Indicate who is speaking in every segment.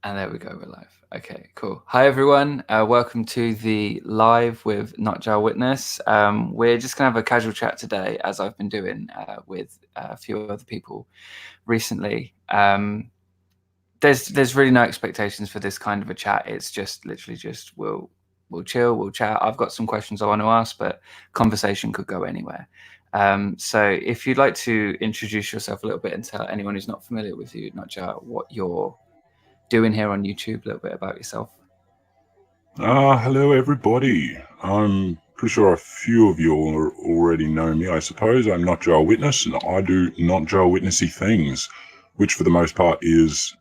Speaker 1: And there we go, we're live. Okay, cool. Hi, everyone. Welcome to the live with NotJah Witness. We're just going to have a casual chat today, as I've been doing with a few other people recently. There's really no expectations for this kind of a chat. It's just literally just we'll chill, we'll chat. I've got some questions I want to ask, but conversation could go anywhere. So if you'd like to introduce yourself a little bit and tell anyone who's not familiar with you, NotJah, what you're doing here on YouTube, a little bit about yourself.
Speaker 2: Hello everybody. I'm pretty sure a few of you already know me. I suppose I'm NotJah Witness, and I do NotJah Witnessy things, which for the most part is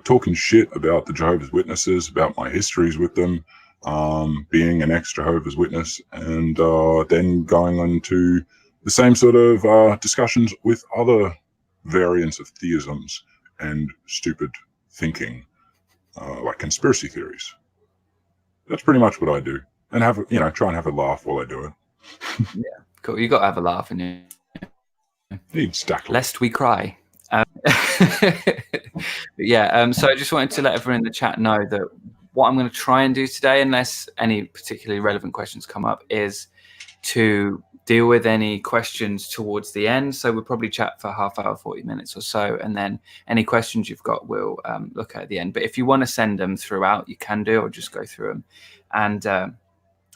Speaker 2: talking shit about the Jehovah's Witnesses, about my histories with them, being an ex-Jehovah's Witness, and then going on to the same sort of discussions with other variants of theisms and stupid thinking, like conspiracy theories. That's pretty much what I do, and try and have a laugh while I do it.
Speaker 1: Yeah, cool. You got to have a laugh, and
Speaker 2: Exactly.
Speaker 1: Lest we cry. Yeah. So I just wanted to let everyone in the chat know that what I'm going to try and do today, unless any particularly relevant questions come up, is to deal with any questions towards the end. So we'll probably chat for half hour, 40 minutes or so, and then any questions you've got we'll look at the end. But if you want to send them throughout, you can do, or just go through them. And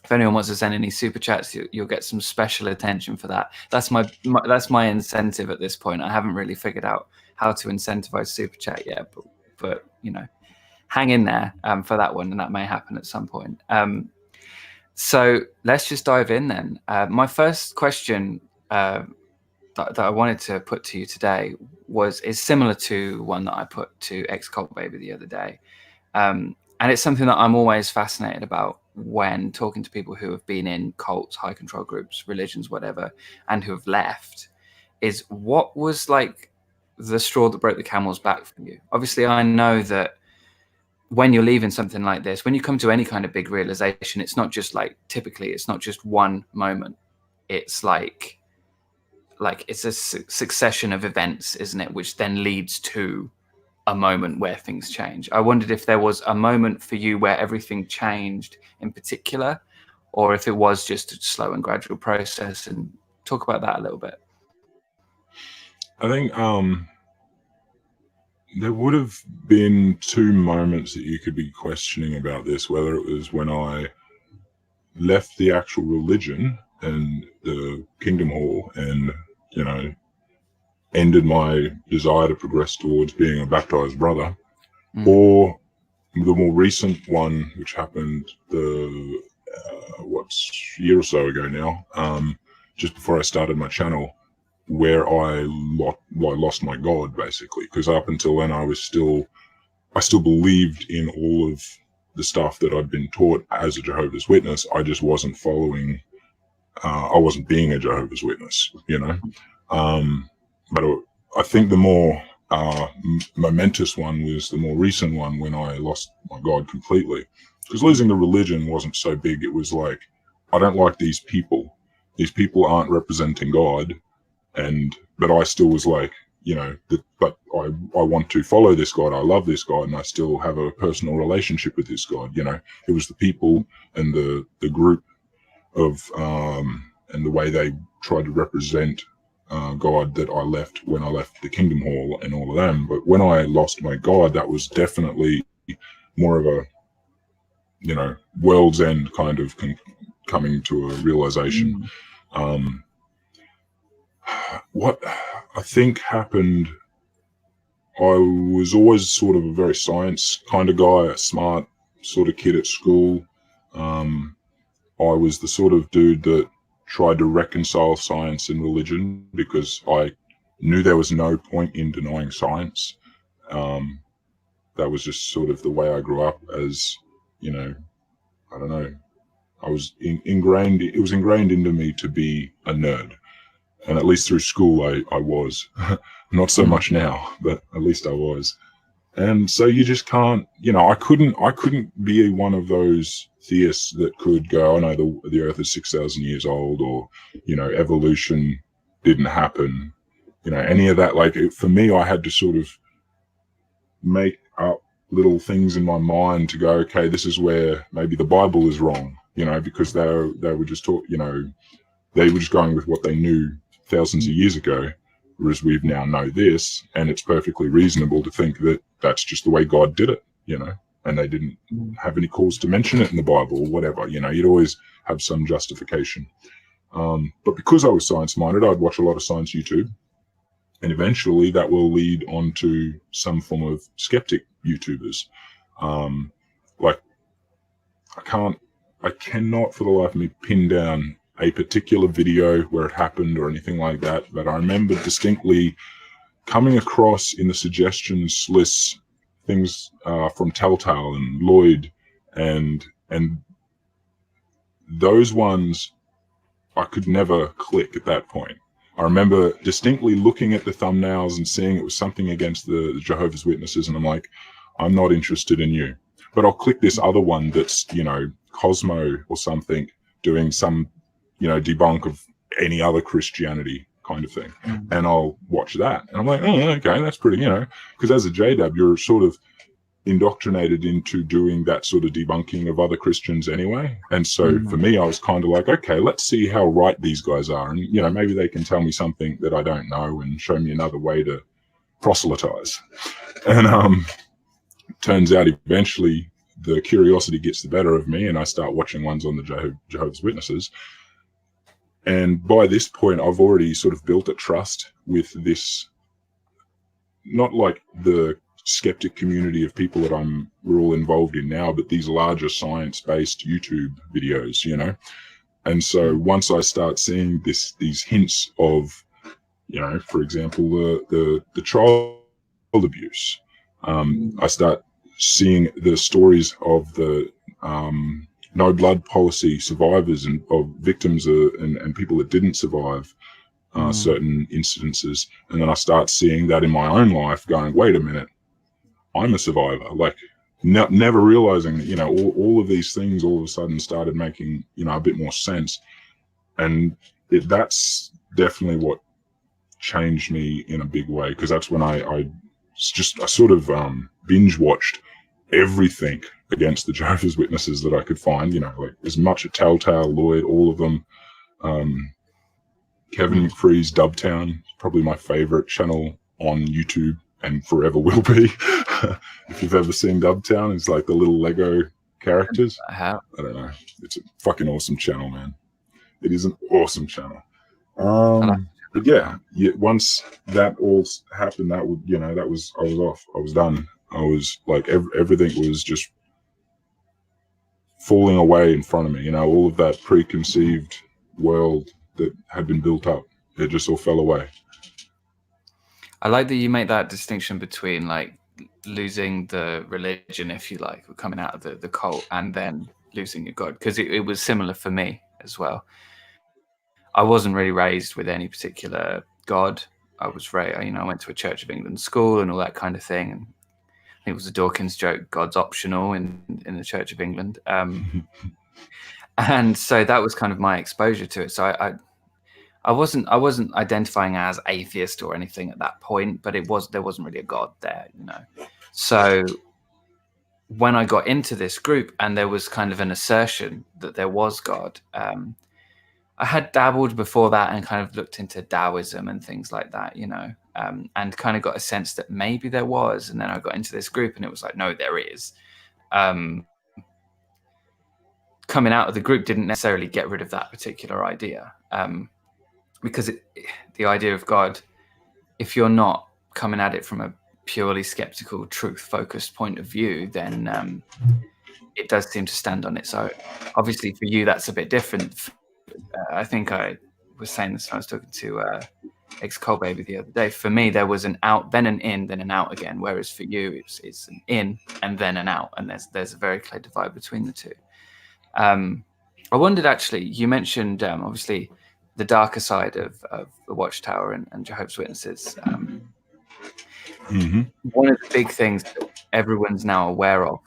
Speaker 1: if anyone wants to send any super chats, you'll get some special attention for that. That's my incentive at this point. I haven't really figured out how to incentivize super chat yet, but hang in there for that one, and that may happen at some point. So let's just dive in then. My first question that I wanted to put to you today is similar to one that I put to Ex-Cult Baby the other day. And it's something that I'm always fascinated about when talking to people who have been in cults, high control groups, religions, whatever, and who have left, is what was like the straw that broke the camel's back for you? Obviously, I know that when you're leaving something like this, when you come to any kind of big realization, it's not just like, typically it's not just one moment. It's like it's a succession of events, isn't it? Which then leads to a moment where things change. I wondered if there was a moment for you where everything changed in particular, or if it was just a slow and gradual process, and talk about that a little bit.
Speaker 2: I think there would have been two moments that you could be questioning about this, whether it was when I left the actual religion and the Kingdom Hall and, ended my desire to progress towards being a baptized brother, or the more recent one, which happened year or so ago now, just before I started my channel, where I lost my God, basically, because up until then I still believed in all of the stuff that I'd been taught as a Jehovah's Witness. I just wasn't following. I wasn't being a Jehovah's Witness, But I think the more momentous one was the more recent one, when I lost my God completely. Because losing the religion wasn't so big. It was like, I don't like these people. These people aren't representing God. But I still was like, but I want to follow this God. I love this God, and I still have a personal relationship with this God. It was the people and the group of and the way they tried to represent God that I left when I left the Kingdom Hall and all of them. But when I lost my God, that was definitely more of a world's end kind of coming to a realization. What I think happened, I was always sort of a very science kind of guy, a smart sort of kid at school. I was the sort of dude that tried to reconcile science and religion, because I knew there was no point in denying science. That was just sort of the way I grew up as, I don't know. I was ingrained. It was ingrained into me to be a nerd. And at least through school, I was. Not so much now, but at least I was. And so you just can't, I couldn't be one of those theists that could go, the Earth is 6,000 years old, or, evolution didn't happen. Any of that. Like, for me, I had to sort of make up little things in my mind to go, okay, this is where maybe the Bible is wrong, because they were just they were just going with what they knew thousands of years ago, whereas we've now know this, and it's perfectly reasonable to think that that's just the way God did it, and they didn't have any cause to mention it in the Bible or whatever. You'd always have some justification. But because I was science-minded, I'd watch a lot of science YouTube, and eventually that will lead on to some form of skeptic YouTubers. Like I cannot for the life of me pin down a particular video where it happened or anything like that, but I remember distinctly coming across in the suggestions lists things from Telltale and Lloyd, and those ones I could never click at that point. I remember distinctly looking at the thumbnails and seeing it was something against the Jehovah's Witnesses, and I'm like, I'm not interested in you. But I'll click this other one that's, Cosmo or something, doing some, debunk of any other Christianity kind of thing. And I'll watch that. And I'm like, oh, okay, that's pretty, because as a JDAB, you're sort of indoctrinated into doing that sort of debunking of other Christians anyway. And so for me, I was kind of like, okay, let's see how right these guys are. And, maybe they can tell me something that I don't know and show me another way to proselytize. And turns out eventually the curiosity gets the better of me, and I start watching ones on the Jehovah's Witnesses. And by this point, I've already sort of built a trust with this, not like the skeptic community of people that we're all involved in now, but these larger science-based YouTube videos, And so once I start seeing these hints of, for example, the child abuse, I start seeing the stories of the no blood policy survivors and of victims and people that didn't survive certain incidences. And then I start seeing that in my own life going, wait a minute, I'm a survivor. Like never realizing that, all of these things all of a sudden started making, a bit more sense. And that's definitely what changed me in a big way, because that's when I sort of binge watched everything against the Jehovah's Witnesses that I could find, like as much at Telltale, Lloyd, all of them. Kevin McFree's Dubtown, probably my favorite channel on YouTube and forever will be. If you've ever seen Dubtown, it's like the little Lego characters. I don't know. It's a fucking awesome channel, man. It is an awesome channel. But yeah, once that all happened, that would, I was off. I was done. I was like, everything was just falling away in front of me. All of that preconceived world that had been built up, it just all fell away.
Speaker 1: I like that you make that distinction between like losing the religion, if you like, or coming out of the cult, and then losing your God, because it was similar for me as well. I wasn't really raised with any particular God. I was raised, I went to a Church of England school and all that kind of thing. And I think it was a Dawkins joke, God's optional in the Church of England. And so that was kind of my exposure to it. So I wasn't identifying as atheist or anything at that point, but there wasn't really a God there, So when I got into this group and there was kind of an assertion that there was God, I had dabbled before that and kind of looked into Taoism and things like that, and kind of got a sense that maybe there was. And then I got into this group and it was like, no, there is. Coming out of the group didn't necessarily get rid of that particular idea, because the idea of God, if you're not coming at it from a purely skeptical, truth-focused point of view, then it does seem to stand on its own. Obviously, for you, that's a bit different. I think I was saying this when I was talking to ex-Cole Baby the other day. For me, there was an out, then an in, then an out again. Whereas for you, it's an in and then an out, and there's a very clear divide between the two. I wondered, actually, you mentioned obviously the darker side of the Watchtower and Jehovah's Witnesses. One of the big things that everyone's now aware of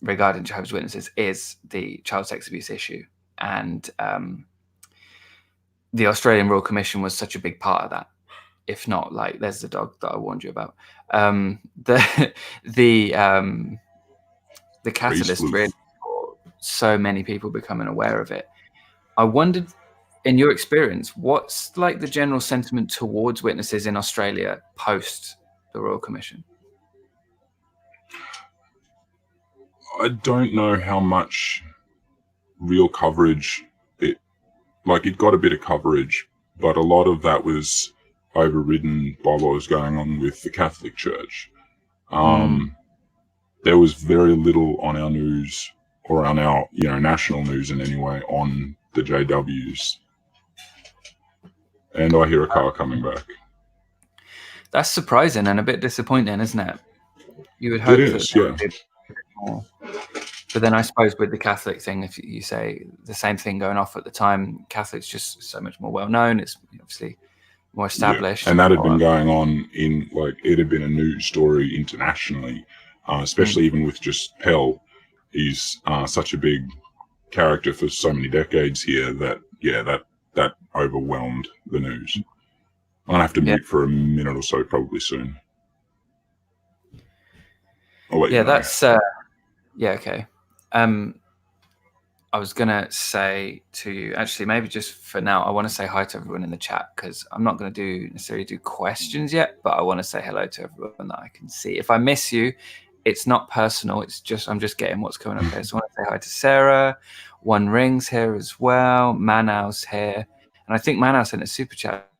Speaker 1: regarding Jehovah's Witnesses is the child sex abuse issue. And the Australian Royal Commission was such a big part of that. If not, like, there's the dog that I warned you about. the catalyst really for so many people becoming aware of it. I wondered, in your experience, what's like the general sentiment towards witnesses in Australia post the Royal Commission?
Speaker 2: I don't know how much real coverage it got a bit of coverage, but a lot of that was overridden by what was going on with the Catholic Church. There was very little on our news, or on our national news in any way, on the JWs. And I hear a car coming back.
Speaker 1: That's surprising and a bit disappointing, isn't it? You would hope more. But then I suppose with the Catholic thing, if you say the same thing going off at the time, Catholics just so much more well known. It's obviously more established.
Speaker 2: Yeah. And that had been going on it had been a news story internationally, especially even with just Pell. He's such a big character for so many decades here that overwhelmed the news. I'm going to have to mute for a minute or so probably soon. I'll let you know.
Speaker 1: That's okay. I was going to say to you, actually, maybe just for now, I want to say hi to everyone in the chat, because I'm not going to necessarily do questions yet, but I want to say hello to everyone that I can see. If I miss you, it's not personal. It's just, I'm just getting what's coming up here. So I want to say hi to Sarah. One Rings here as well. Manau's here. And I think Manau sent a super chat.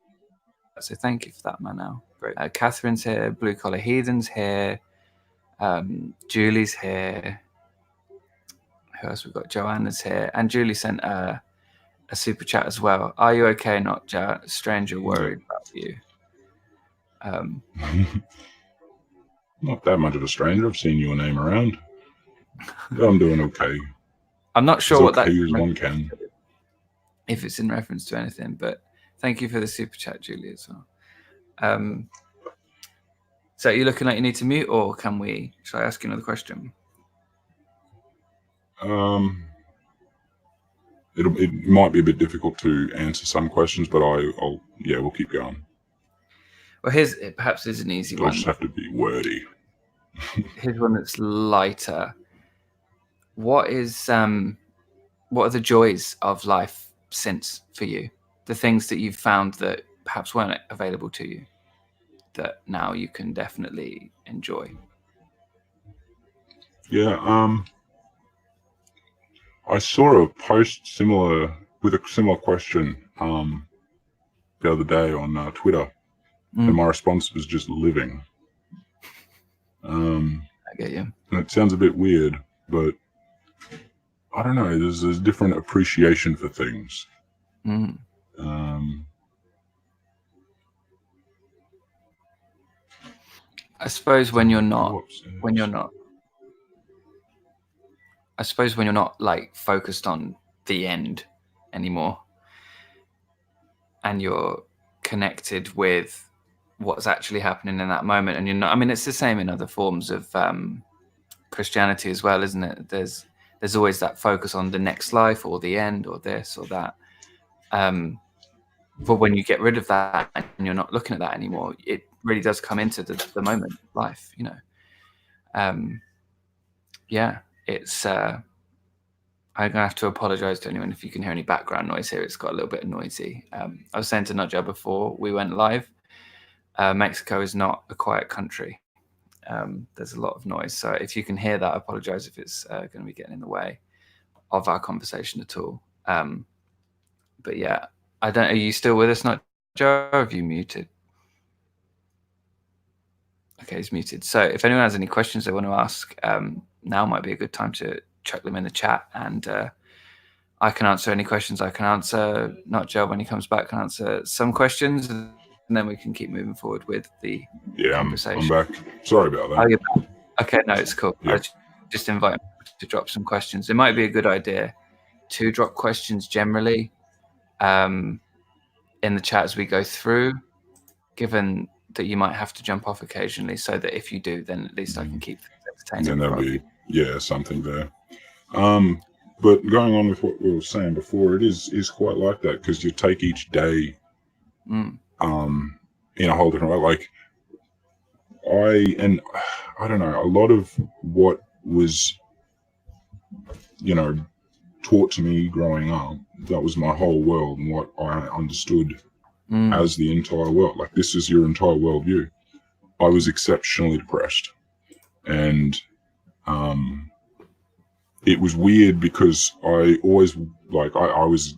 Speaker 1: So thank you for that, Manau. Great. Catherine's here. Blue Collar Heathen's here. Julie's here. Who else we've got? Joanna's here. And Julie sent a super chat as well. Are you okay, NotJah? Stranger worried about you.
Speaker 2: Not that much of a stranger. I've seen your name around. But I'm doing okay.
Speaker 1: I'm not sure what that
Speaker 2: is. One can.
Speaker 1: If it's in reference to anything, but thank you for the super chat, Julie, as well. So are you looking like you need to mute, or should I ask you another question?
Speaker 2: It might be a bit difficult to answer some questions, but we'll keep going.
Speaker 1: Well, perhaps is an easy one.
Speaker 2: I just have to be wordy.
Speaker 1: Here's one that's lighter. What are the joys of life since for you? The things that you've found that perhaps weren't available to you, that now you can definitely enjoy?
Speaker 2: Yeah, I saw a post with a similar question the other day on Twitter, and my response was just living.
Speaker 1: I get you.
Speaker 2: And it sounds a bit weird, but I don't know. There's a different appreciation for things.
Speaker 1: I suppose when you're not like focused on the end anymore, and you're connected with what's actually happening in that moment, and you're not. I mean, it's the same in other forms of Christianity as well, isn't it? There's always that focus on the next life or the end or this or that. But when you get rid of that and you're not looking at that anymore, it really does come into the moment of life, you know. It's I'm gonna have to apologize to anyone if you can hear any background noise here. It's got a little bit noisy. I was saying to NotJah before we went live, Mexico is not a quiet country. There's a lot of noise, so if you can hear that, I apologize if it's going to be getting in the way of our conversation at all. But yeah, I don't. Are you still with us, NotJah? Or have you muted? Okay, he's muted. So if anyone has any questions they want to ask, now might be a good time to chuck them in the chat, and I can answer any questions I can answer. NotJah, when he comes back, can answer some questions, and then we can keep moving forward with the conversation.
Speaker 2: I'm back. Sorry about that.
Speaker 1: Oh, you're back. Okay, no, it's cool.
Speaker 2: Yep.
Speaker 1: I just invite him to drop some questions. It might be a good idea to drop questions generally in the chat as we go through, given that you might have to jump off occasionally, so that if you do, then at least I can keep things entertaining.
Speaker 2: And there'll be something there. But going on with what we were saying before, it is quite like that, because you take each day in a whole different way. Like, I don't know, a lot of what was, you know, taught to me growing up, that was my whole world and what I understood as the entire world. Like, this is your entire worldview. I was exceptionally depressed. And it was weird because I always, like, I was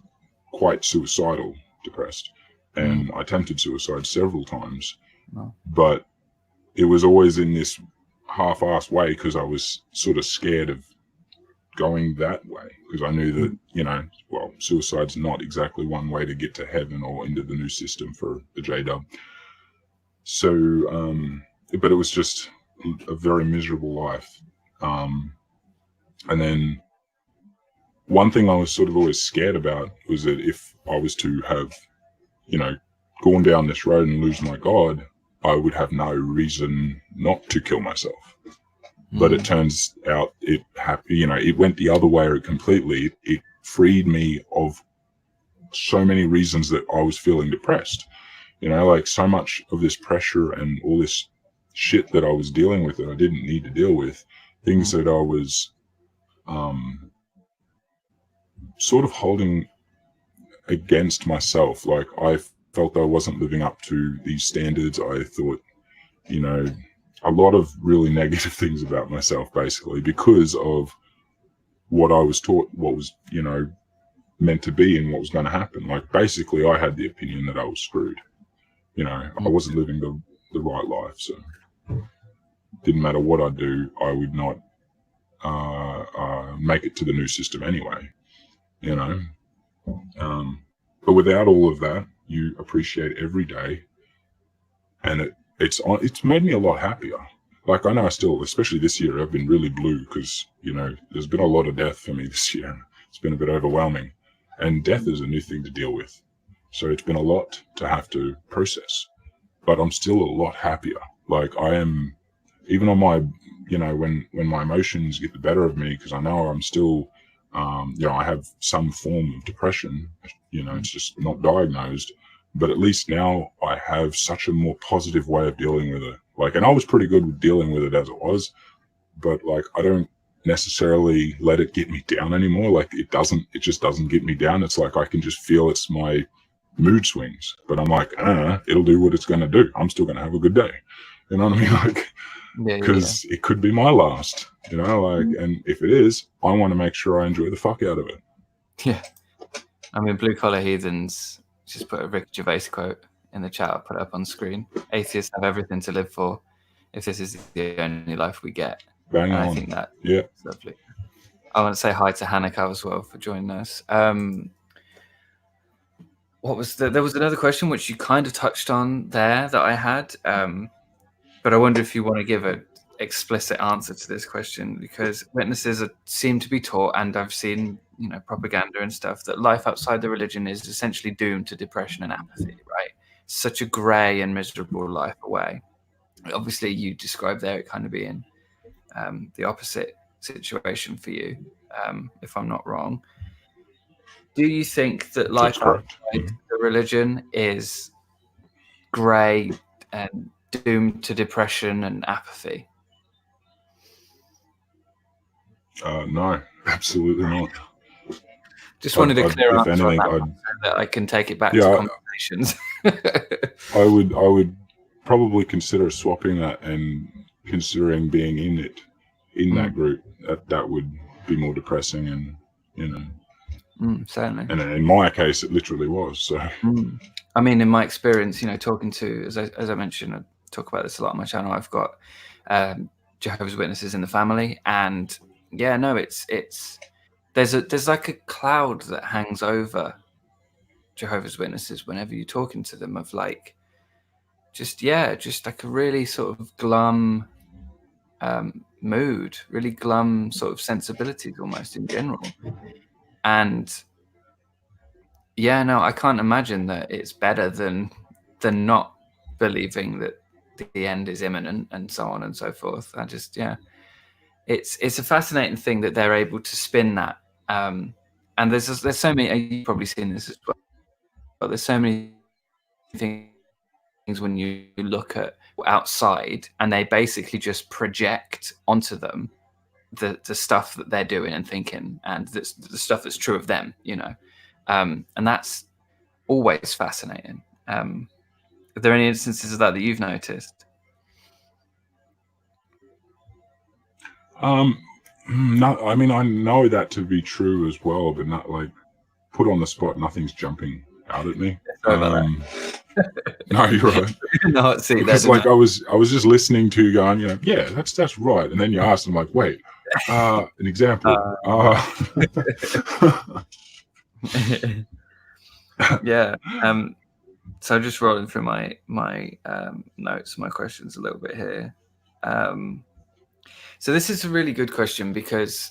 Speaker 2: quite suicidal depressed. And I attempted suicide several times. But it was always in this half-assed way because I was sort of scared of going that way, because I knew that, you know, well, suicide's not exactly one way to get to heaven or into the new system for the J-Dub. So, but it was just a very miserable life. And then one thing I was sort of always scared about was that if I was to have, you know, gone down this road and lose my God, I would have no reason not to kill myself. But it turns out it went the other way completely. It freed me of so many reasons that I was feeling depressed. You know, like, so much of this pressure and all this shit that I was dealing with that I didn't need to deal with, things that I was sort of holding against myself. Like, I felt I wasn't living up to these standards. I thought, you know, a lot of really negative things about myself, basically, because of what I was taught, what was, you know, meant to be and what was going to happen. Like, basically, I had the opinion that I was screwed. You know, I wasn't living the right life. So didn't matter what I do, I would not make it to the new system anyway, you know. But without all of that, you appreciate every day, and it's made me a lot happier. Like, I know I still, especially this year, I've been really blue because, you know, there's been a lot of death for me this year. It's been a bit overwhelming, and death is a new thing to deal with. So it's been a lot to have to process, but I'm still a lot happier. Like, I am, even on my, you know, when my emotions get the better of me, because I know I'm still, you know, I have some form of depression, you know, it's just not diagnosed, but at least now I have such a more positive way of dealing with it. Like, and I was pretty good with dealing with it as it was, but like, I don't necessarily let it get me down anymore. Like, it just doesn't get me down. It's like, I can just feel it's my mood swings, but I'm like, it'll do what it's going to do. I'm still going to have a good day. You know what I mean? Like, because it could be my last, you know, like, and if it is, I want to make sure I enjoy the fuck out of it.
Speaker 1: Yeah. I mean, Blue Collar Heathens just put a Rick Gervais quote in the chat. I'll put it up on screen. Atheists have everything to live for if this is the only life we get.
Speaker 2: Bang on.
Speaker 1: I think that
Speaker 2: yeah,
Speaker 1: lovely. I want to say hi to Hanukkah as well for joining us. What was there was another question which you kind of touched on there that I had, but I wonder if you want to give an explicit answer to this question, because witnesses seem to be taught, and I've seen, you know, propaganda and stuff, that life outside the religion is essentially doomed to depression and apathy, right? Such a grey and miserable life away. Obviously, you described there it kind of being the opposite situation for you, if I'm not wrong. Do you think that life outside the religion is grey and doomed to depression and apathy?
Speaker 2: No, absolutely not.
Speaker 1: Just wanted a clear answer on that one, so that I can take it back to conversations.
Speaker 2: I would probably consider swapping that and considering being in that group. That would be more depressing, and, you know.
Speaker 1: Certainly.
Speaker 2: And in my case, it literally was. So,
Speaker 1: I mean, in my experience, you know, talking to, as I mentioned, I talk about this a lot on my channel. I've got Jehovah's Witnesses in the family, and yeah, no, it's there's like a cloud that hangs over Jehovah's Witnesses whenever you're talking to them, of like, just like a really sort of glum mood, really glum sort of sensibilities almost in general. And yeah, no, I can't imagine that it's better than not believing that the end is imminent and so on and so forth. I just, it's a fascinating thing that they're able to spin that. And there's so many, you've probably seen this as well, but there's so many things when you look at outside, and they basically just project onto them the stuff that they're doing and thinking, and the stuff that's true of them, and that's always fascinating. Are there any instances of that you've noticed?
Speaker 2: No, I mean, I know that to be true as well, but not like put on the spot, nothing's jumping out at me.
Speaker 1: Sorry about that.
Speaker 2: No, you're right.
Speaker 1: No, see,
Speaker 2: Because like I was just listening to you going, yeah, that's right. And then you asked, I'm like, wait, an example.
Speaker 1: Yeah. So just rolling through my notes, my questions a little bit here. So this is a really good question, because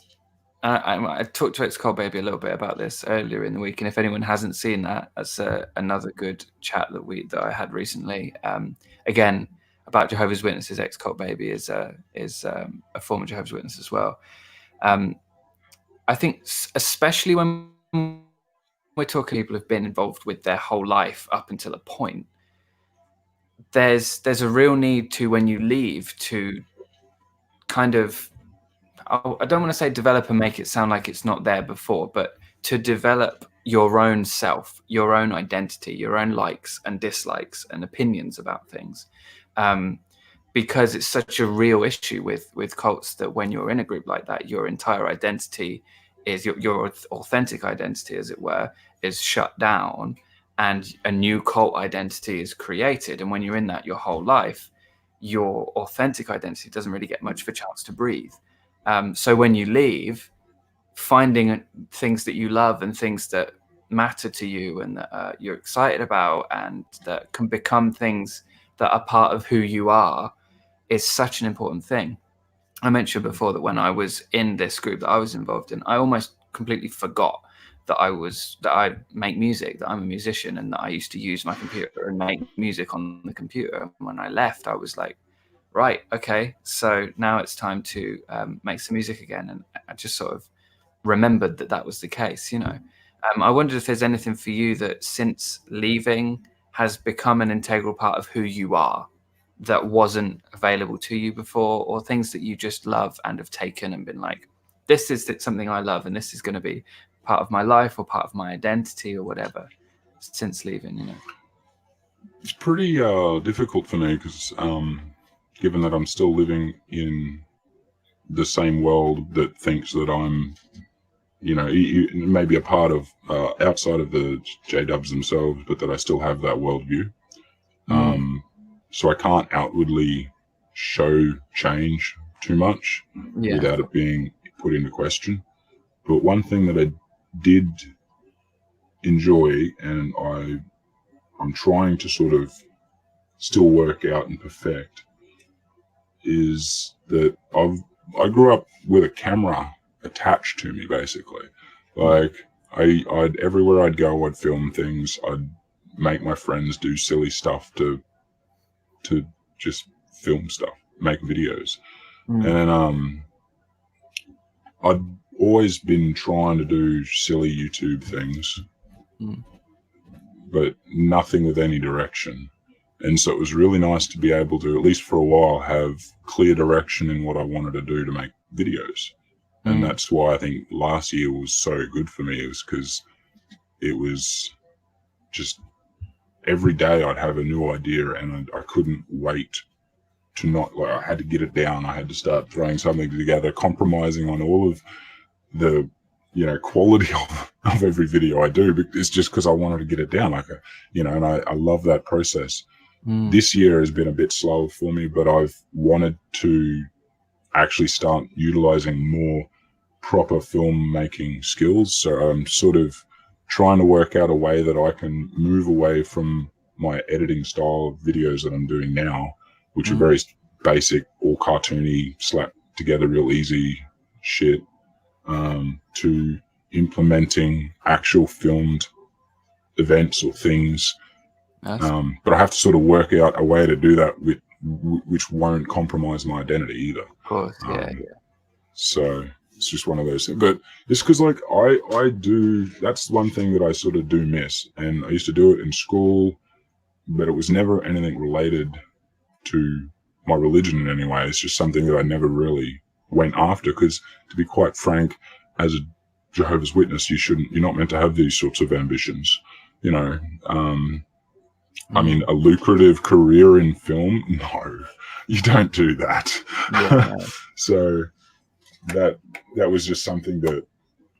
Speaker 1: I talked to It's Cold Baby a little bit about this earlier in the week, and if anyone hasn't seen that, that's another good chat that I had recently. Again, about Jehovah's Witnesses. It's Cold Baby is a former Jehovah's Witness as well. I think especially when we're talking people who've been involved with their whole life up until a point, there's a real need to, when you leave, to kind of, I don't want to say develop and make it sound like it's not there before, but to develop your own self, your own identity, your own likes and dislikes and opinions about things. Because it's such a real issue with cults, that when you're in a group like that, your entire identity is your authentic identity, as it were, is shut down, and a new cult identity is created. And when you're in that your whole life, your authentic identity doesn't really get much of a chance to breathe. So when you leave, finding things that you love and things that matter to you and that you're excited about and that can become things that are part of who you are is such an important thing. I mentioned before that when I was in this group that I was involved in, I almost completely forgot that I make music, that I'm a musician, and that I used to use my computer and make music on the computer. And when I left, I was like, right, okay, so now it's time to make some music again. And I just sort of remembered that was the case, I wondered if there's anything for you that since leaving has become an integral part of who you are that wasn't available to you before, or things that you just love and have taken and been like, this is something I love and this is going to be part of my life or part of my identity or whatever, since leaving.
Speaker 2: It's pretty difficult for me, because given that I'm still living in the same world that thinks that I'm, maybe a part of outside of the J-dubs themselves, but that I still have that worldview. So I can't outwardly show change too much without it being put into question. But one thing that I did enjoy, and I'm trying to sort of still work out and perfect, is that I grew up with a camera attached to me, basically. Like I'd everywhere I'd go, I'd film things. I'd make my friends do silly stuff to just film stuff, make videos. And I'd always been trying to do silly YouTube things, but nothing with any direction. And so it was really nice to be able to, at least for a while, have clear direction in what I wanted to do to make videos. And that's why I think last year was so good for me. It was because it was just every day I'd have a new idea, and I couldn't wait to not, like, I had to get it down. I had to start throwing something together, compromising on all of the, quality of every video I do. But it's just because I wanted to get it down, and I love that process. This year has been a bit slow for me, but I've wanted to actually start utilizing more proper filmmaking skills. So I'm sort of trying to work out a way that I can move away from my editing style of videos that I'm doing now, which are very basic, all cartoony, slapped together real easy shit, to implementing actual filmed events or things. But I have to sort of work out a way to do that which won't compromise my identity either.
Speaker 1: Of course, yeah.
Speaker 2: So it's just one of those things. But it's because, like, I do, that's one thing that I sort of do miss. And I used to do it in school, but it was never anything related to my religion in any way. It's just something that I never really went after, because, to be quite frank, as a Jehovah's Witness, you're not meant to have these sorts of ambitions, you know. I mean, a lucrative career in film, no, you don't do that.
Speaker 1: Yeah.
Speaker 2: So that was just something that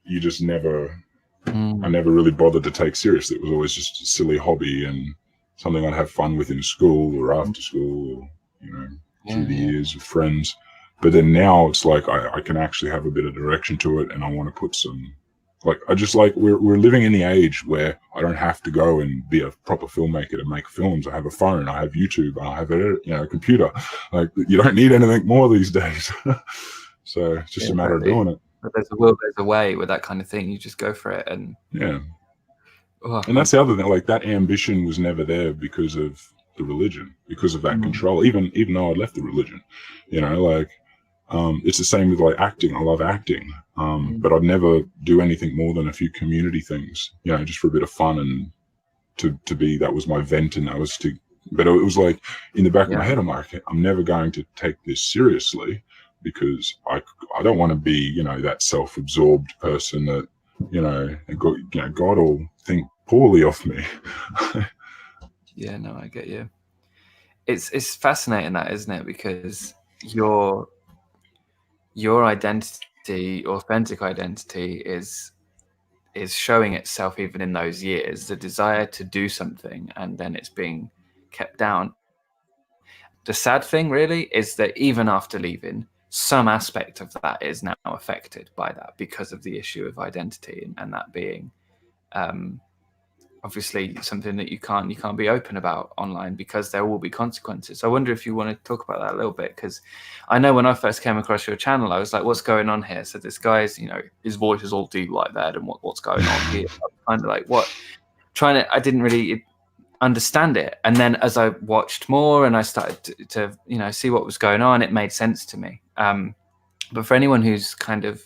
Speaker 2: you just never, I never really bothered to take seriously. It was always just a silly hobby and something I'd have fun with in school or after school, or, you know, through the years with friends. But then now it's like I can actually have a bit of direction to it, and I want to put some, like, I just like, we're living in the age where I don't have to go and be a proper filmmaker to make films. I have a phone, I have YouTube, I have a computer. Like, you don't need anything more these days. So it's just a matter of doing it.
Speaker 1: But there's a will, there's a way with that kind of thing. You just go for it, and
Speaker 2: and that's the other thing. Like, that ambition was never there because of the religion, because of that control. Even though I left the religion, you know, like. It's the same with like acting. I love acting, but I'd never do anything more than a few community things, you know, just for a bit of fun and to be, that was my vent, and that was to. But it was like in the back of my head, I'm like, I'm never going to take this seriously, because I don't want to be, you know, that self-absorbed person that, you know, God will think poorly of me.
Speaker 1: Yeah, no, I get you. It's fascinating, that, isn't it? Because your identity, authentic identity, is showing itself even in those years, the desire to do something, and then it's being kept down. The sad thing really is that even after leaving, some aspect of that is now affected by that, because of the issue of identity, and that being obviously something that you can't be open about online, because there will be consequences. So I wonder if you want to talk about that a little bit, because I know when I first came across your channel, I was like, what's going on here? So this guy's, you know, his voice is all deep like that, and what's going on here? Kind of like, I didn't really understand it. And then as I watched more and I started to you know, see what was going on, it made sense to me. But for anyone who's kind of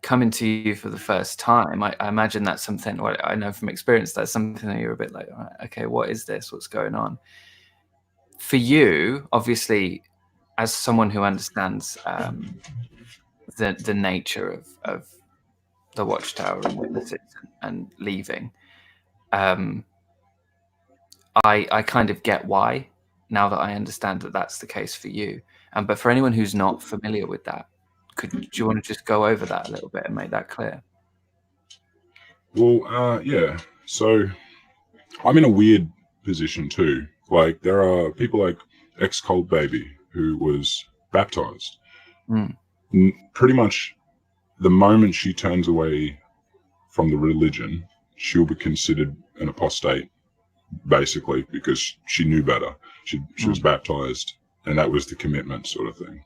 Speaker 1: coming to you for the first time, I imagine that's something, well, I know from experience, that's something that you're a bit like, right, okay, what is this? What's going on? For you, obviously, as someone who understands the nature of the Watchtower and witnesses and leaving, I kind of get why, now that I understand that that's the case for you. But for anyone who's not familiar with that, do you want to just go over that a little bit and make that clear?
Speaker 2: Well, yeah. So I'm in a weird position too. Like, there are people like ex-Cold Baby, who was baptized. Pretty much the moment she turns away from the religion, she'll be considered an apostate, basically, because she knew better. She was baptized, and that was the commitment, sort of thing.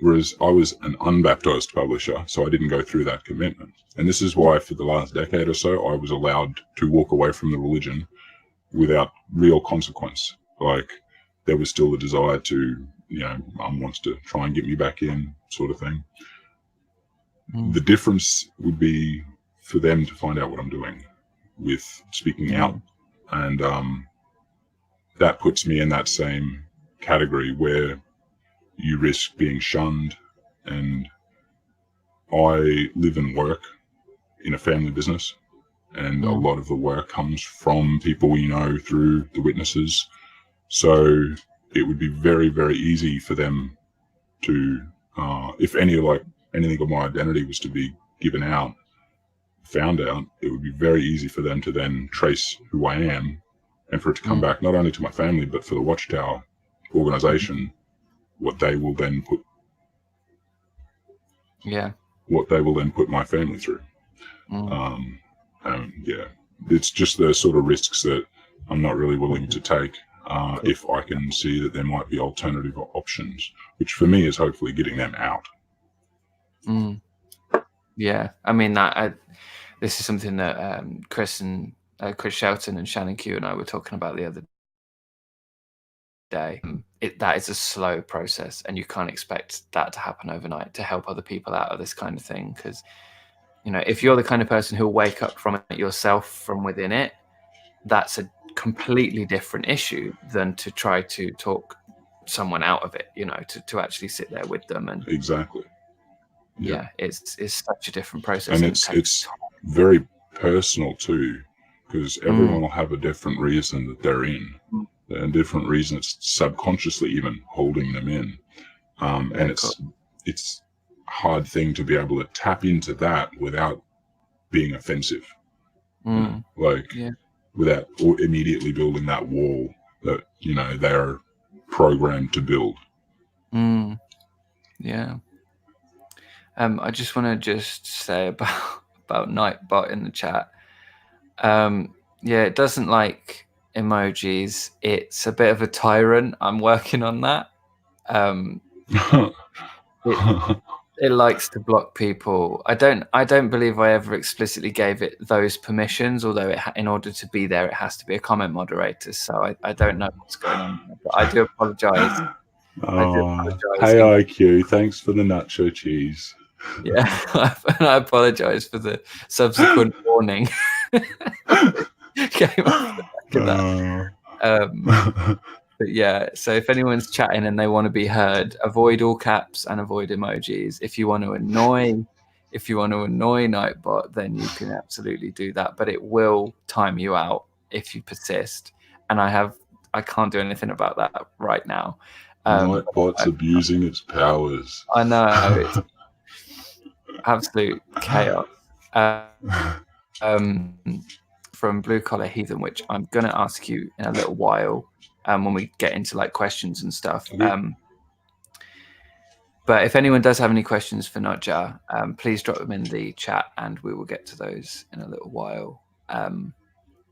Speaker 2: Whereas I was an unbaptized publisher, so I didn't go through that commitment. And this is why for the last decade or so, I was allowed to walk away from the religion without real consequence. Like, there was still the desire to, you know, Mum wants to try and get me back in, sort of thing. The difference would be for them to find out what I'm doing with speaking out. And that puts me in that same category where you risk being shunned. And I live and work in a family business, and a lot of the work comes from people we know through the witnesses. So it would be very, very easy for them to, if anything of my identity was to be given out, found out, it would be very easy for them to then trace who I am, and for it to come back not only to my family, but for the Watchtower organization, what they will then put my family through. It's just the sort of risks that I'm not really willing to take, if I can see that there might be alternative options, which for me is hopefully getting them out.
Speaker 1: Yeah, I mean, this is something that Chris Shelton and Shannon Q and I were talking about the other day. That is a slow process, and you can't expect that to happen overnight to help other people out of this kind of thing. Because, you know, if you're the kind of person who'll wake up from it yourself from within it, that's a completely different issue than to try to talk someone out of it, you know, to actually sit there with them. And
Speaker 2: Exactly.
Speaker 1: yeah, it's such a different process.
Speaker 2: And it's very personal too, because everyone will have a different reason that they're in, and different reason it's subconsciously even holding them in. And it's a hard thing to be able to tap into that without being offensive, without immediately building that wall that, you know, they're programmed to build.
Speaker 1: Yeah. I just want to say about NotJah in the chat. Yeah, it doesn't like emojis. It's a bit of a tyrant. I'm working on that. It likes to block people. I don't believe I ever explicitly gave it those permissions, although in order to be there, it has to be a comment moderator. So I don't know what's going on there, but I do apologize.
Speaker 2: Hey IQ, thanks for the nacho cheese.
Speaker 1: Yeah, and I apologize for the subsequent warning. Came off the back of that. But yeah, so if anyone's chatting and they want to be heard, avoid all caps and avoid emojis. If you want to annoy NotJah, then you can absolutely do that, but it will time you out if you persist. And I can't do anything about that right now.
Speaker 2: NotJah's abusing its powers.
Speaker 1: I know, it's absolute chaos. From Blue Collar Heathen, which I'm going to ask you in a little while when we get into like questions and stuff. But if anyone does have any questions for NotJah, please drop them in the chat and we will get to those in a little while.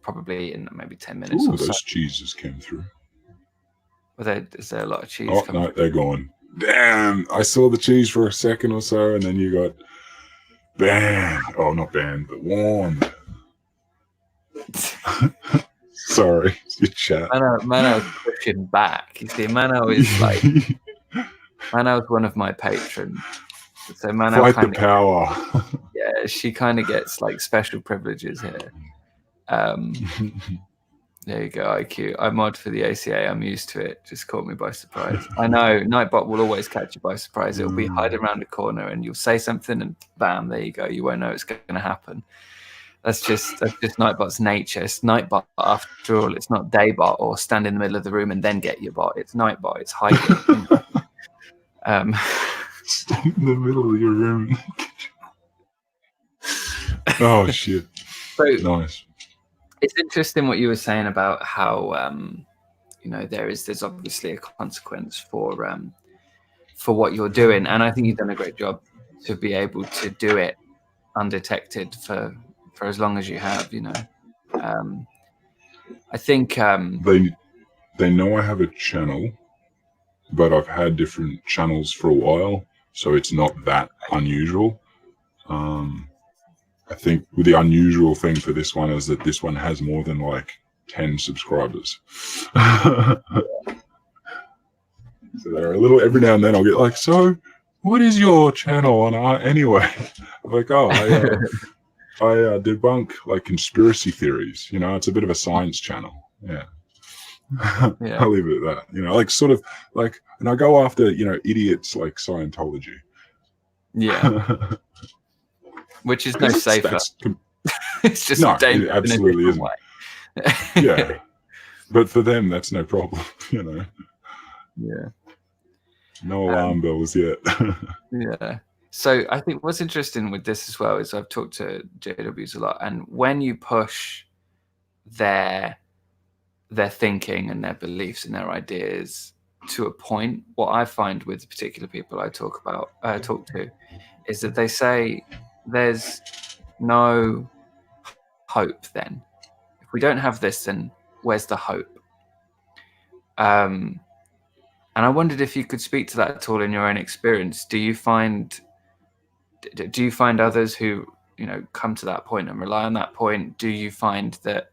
Speaker 1: Probably in maybe 10 minutes.
Speaker 2: Ooh, those cheeses came through.
Speaker 1: Is there a lot of cheese?
Speaker 2: Oh, no, they're gone. Damn, I saw the cheese for a second or so, and then you got banned. Oh, not banned, but warned. Sorry, your chat.
Speaker 1: Mano's pushing back. You see, Mano is like Mano's one of my patrons. So Mano
Speaker 2: fight the power.
Speaker 1: Yeah, she kind of gets like special privileges here. There you go, IQ. I mod for the ACA. I'm used to it. Just caught me by surprise. I know NotJah will always catch you by surprise. It'll be hiding around a corner, and you'll say something, and bam, there you go. You won't know it's going to happen. That's just NotJah's nature. It's NotJah after all. It's not Daybot or stand in the middle of the room and then get your bot. It's NotJah. It's hiding.
Speaker 2: Stand in the middle of your room. Oh shit!
Speaker 1: So
Speaker 2: nice.
Speaker 1: It's interesting what you were saying about how you know there's obviously a consequence for what you're doing, and I think you've done a great job to be able to do it undetected for as long as you have. You know, I think
Speaker 2: they know I have a channel, but I've had different channels for a while, so it's not that unusual. I think the unusual thing for this one is that this one has more than like 10 subscribers. So they're a little, every now and then I'll get like, so what is your channel on anyway? I'm like, oh, I debunk like conspiracy theories. You know, it's a bit of a science channel. Yeah. I'll leave it at that. You know, like sort of like, and I go after, you know, idiots like Scientology.
Speaker 1: Yeah. Which is no safer. It's just
Speaker 2: it absolutely isn't. Yeah, but for them, that's no problem. You know.
Speaker 1: Yeah.
Speaker 2: No alarm bells yet.
Speaker 1: Yeah. So I think what's interesting with this as well is I've talked to JWs a lot, and when you push their thinking and their beliefs and their ideas to a point, what I find with particular people I talk to is that they say there's no hope then. If we don't have this, then where's the hope? And I wondered if you could speak to that at all in your own experience. Do you find others who, you know, come to that point and rely on that point? Do you find that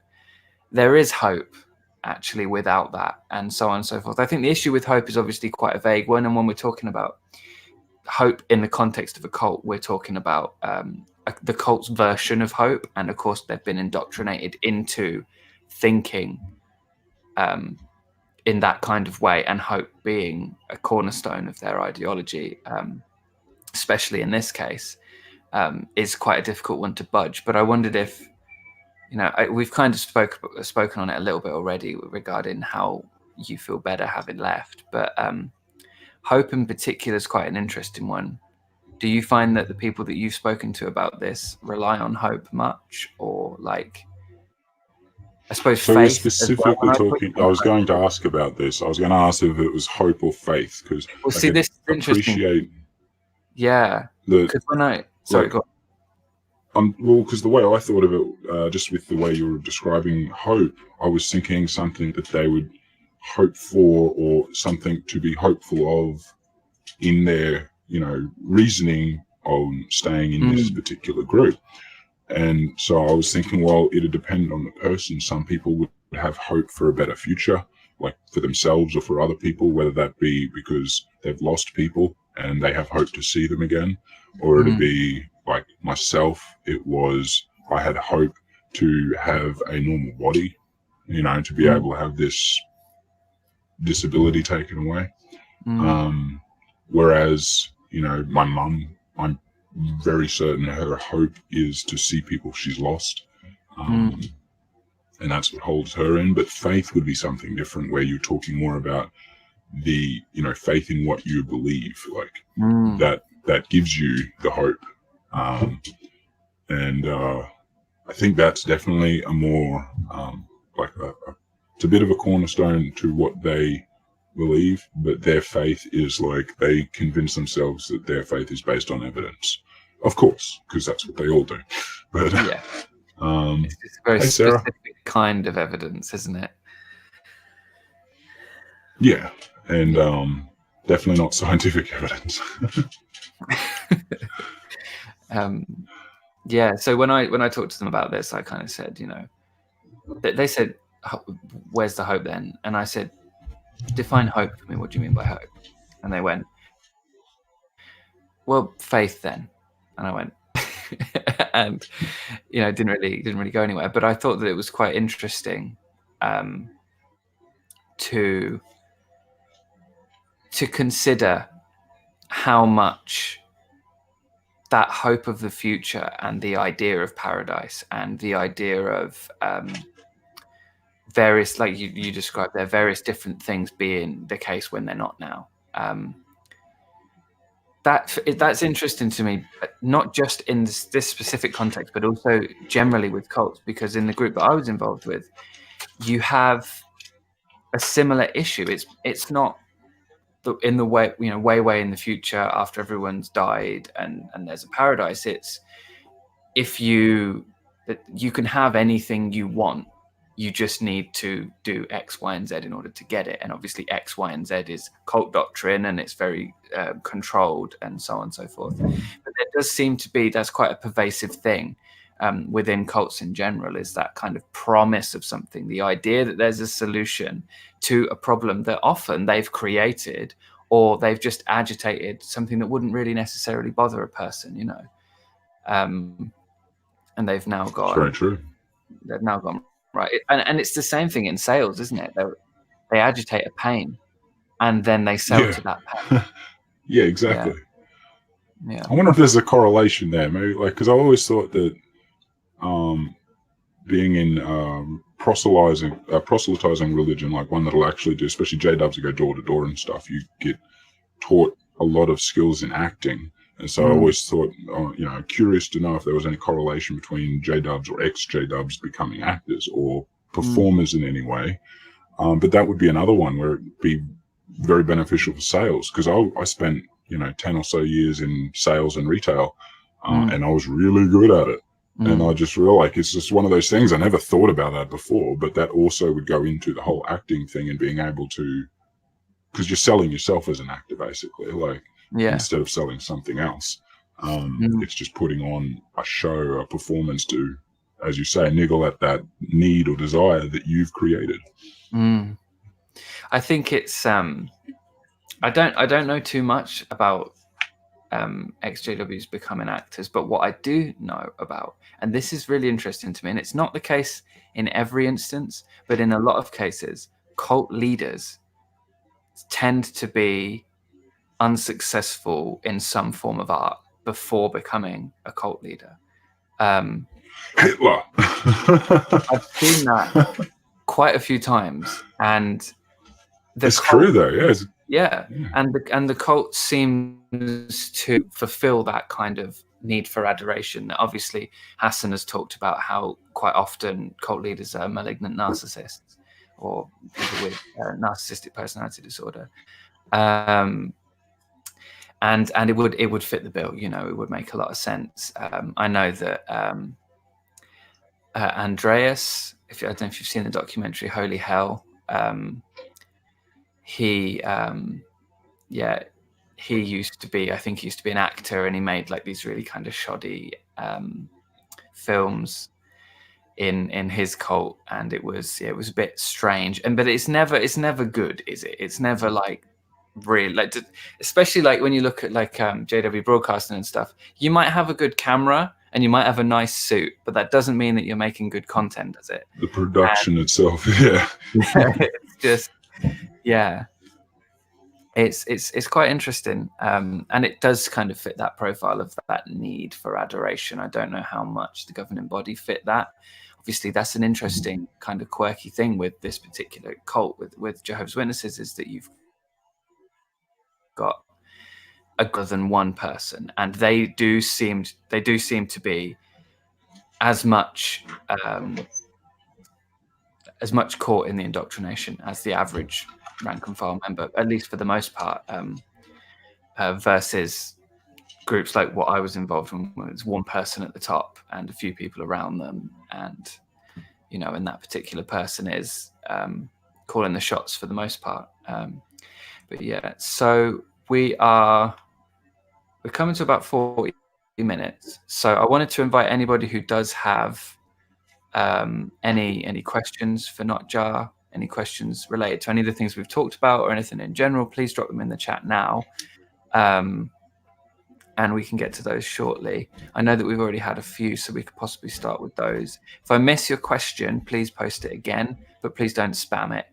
Speaker 1: there is hope actually without that, and so on and so forth? I think the issue with hope is obviously quite a vague one, and when we're talking about hope in the context of a cult, we're talking about the cult's version of hope, and of course they've been indoctrinated into thinking in that kind of way, and hope being a cornerstone of their ideology, especially in this case, is quite a difficult one to budge. But I wondered if, we've kind of spoken on it a little bit already regarding how you feel better having left, but hope in particular is quite an interesting one. Do you find that the people that you've spoken to about this rely on hope much, or like, I suppose,
Speaker 2: so
Speaker 1: faith?
Speaker 2: we're specifically talking. I was going to ask about this. I was going to ask if it was hope or faith, because
Speaker 1: see, this is interesting.
Speaker 2: Appreciate.
Speaker 1: Yeah, because go on.
Speaker 2: Because the way I thought of it, just with the way you were describing hope, I was thinking something that they would hope for, or something to be hopeful of in their, reasoning on staying in this particular group. And so I was thinking, well, it'd depend on the person. Some people would have hope for a better future, like for themselves or for other people, whether that be because they've lost people and they have hope to see them again, or it'd be like myself. It was, I had hope to have a normal body, to be able to have this disability taken away. Whereas, my mum, I'm very certain her hope is to see people she's lost. And that's what holds her in. But faith would be something different, where you're talking more about the, faith in what you believe, like that gives you the hope. And I think that's definitely a more, it's a bit of a cornerstone to what they believe, but their faith is like, they convince themselves that their faith is based on evidence. Of course, because that's what they all do. But
Speaker 1: yeah, it's just a very specific kind of evidence, isn't it?
Speaker 2: Yeah, and definitely not scientific evidence.
Speaker 1: Yeah. So when I talked to them about this, I kind of said, they said, "Where's the hope then?" And I said, "Define hope for me. What do you mean by hope?" And they went, "Well, faith then." And I went, and didn't really go anywhere. But I thought that it was quite interesting to consider how much that hope of the future and the idea of paradise and the idea of various, like you described there, various different things being the case when they're not now. That's interesting to me, not just in this specific context, but also generally with cults, because in the group that I was involved with, you have a similar issue. It's not in the way, way in the future after everyone's died and there's a paradise. It's that you can have anything you want. You just need to do X, Y, and Z in order to get it. And obviously X, Y, and Z is cult doctrine, and it's very controlled and so on and so forth. But there does seem to be, that's quite a pervasive thing within cults in general, is that kind of promise of something, the idea that there's a solution to a problem that often they've created, or they've just agitated something that wouldn't really necessarily bother a person, and they've now got...
Speaker 2: Very true.
Speaker 1: They've now gone right, and it's the same thing in sales, isn't it? They agitate a pain, and then they sell to that pain.
Speaker 2: Yeah, exactly.
Speaker 1: Yeah.
Speaker 2: I wonder if there's a correlation there, maybe, because I always thought that being in proselytizing religion, like one that'll actually do, especially J-dubs who go door to door and stuff, you get taught a lot of skills in acting. And so I always thought, curious to know if there was any correlation between J-dubs or ex-J-dubs becoming actors or performers in any way. But that would be another one where it'd be very beneficial for sales, because I spent, 10 or so years in sales and retail, and I was really good at it. And I just realized it's just one of those things. I never thought about that before, but that also would go into the whole acting thing and being able to, because you're selling yourself as an actor, basically, instead of selling something else. It's just putting on a show, a performance to, as you say, niggle at that need or desire that you've created.
Speaker 1: I think it's I don't know too much about ex-JWs becoming actors. But what I do know about, and this is really interesting to me, and it's not the case in every instance, but in a lot of cases, cult leaders tend to be unsuccessful in some form of art before becoming a cult leader.
Speaker 2: Hitler.
Speaker 1: I've seen that quite a few times, and
Speaker 2: it's true though.
Speaker 1: Yeah. And the cult seems to fulfill that kind of need for adoration. Obviously, Hassan has talked about how quite often cult leaders are malignant narcissists or people with narcissistic personality disorder. And it would fit the bill. It would make a lot of sense. I know that Andreas, I don't know if you've seen the documentary Holy Hell, he used to be an actor, and he made like these really kind of shoddy films in his cult, and it was a bit strange, but it's never good, is it? It's never like really, like, especially like when you look at like JW Broadcasting and stuff, you might have a good camera and you might have a nice suit, but that doesn't mean that you're making good content, does it?
Speaker 2: The production itself,
Speaker 1: it's just it's quite interesting, and it does kind of fit that profile of that need for adoration. I don't know how much the governing body fit that. Obviously, that's an interesting kind of quirky thing with this particular cult with Jehovah's Witnesses, is that you've got other than one person, and they do seem to be as much caught in the indoctrination as the average rank and file member, at least for the most part, versus groups like what I was involved in, where it's one person at the top and a few people around them, and and that particular person is calling the shots for the most part. But yeah, so we're coming to about 40 minutes. So I wanted to invite anybody who does have any questions for NotJah, any questions related to any of the things we've talked about or anything in general, please drop them in the chat now. And we can get to those shortly. I know that we've already had a few, so we could possibly start with those. If I miss your question, please post it again, but please don't spam it.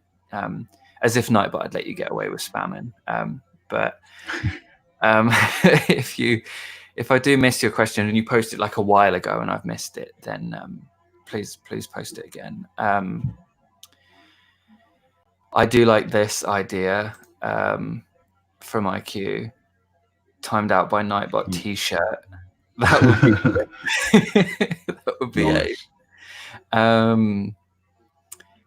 Speaker 1: As if Nightbot, I'd let you get away with spamming. But if I do miss your question and you posted like a while ago and I've missed it, then please post it again. I do like this idea from IQ. Timed out by Nightbot T-shirt. That would be that would be nice.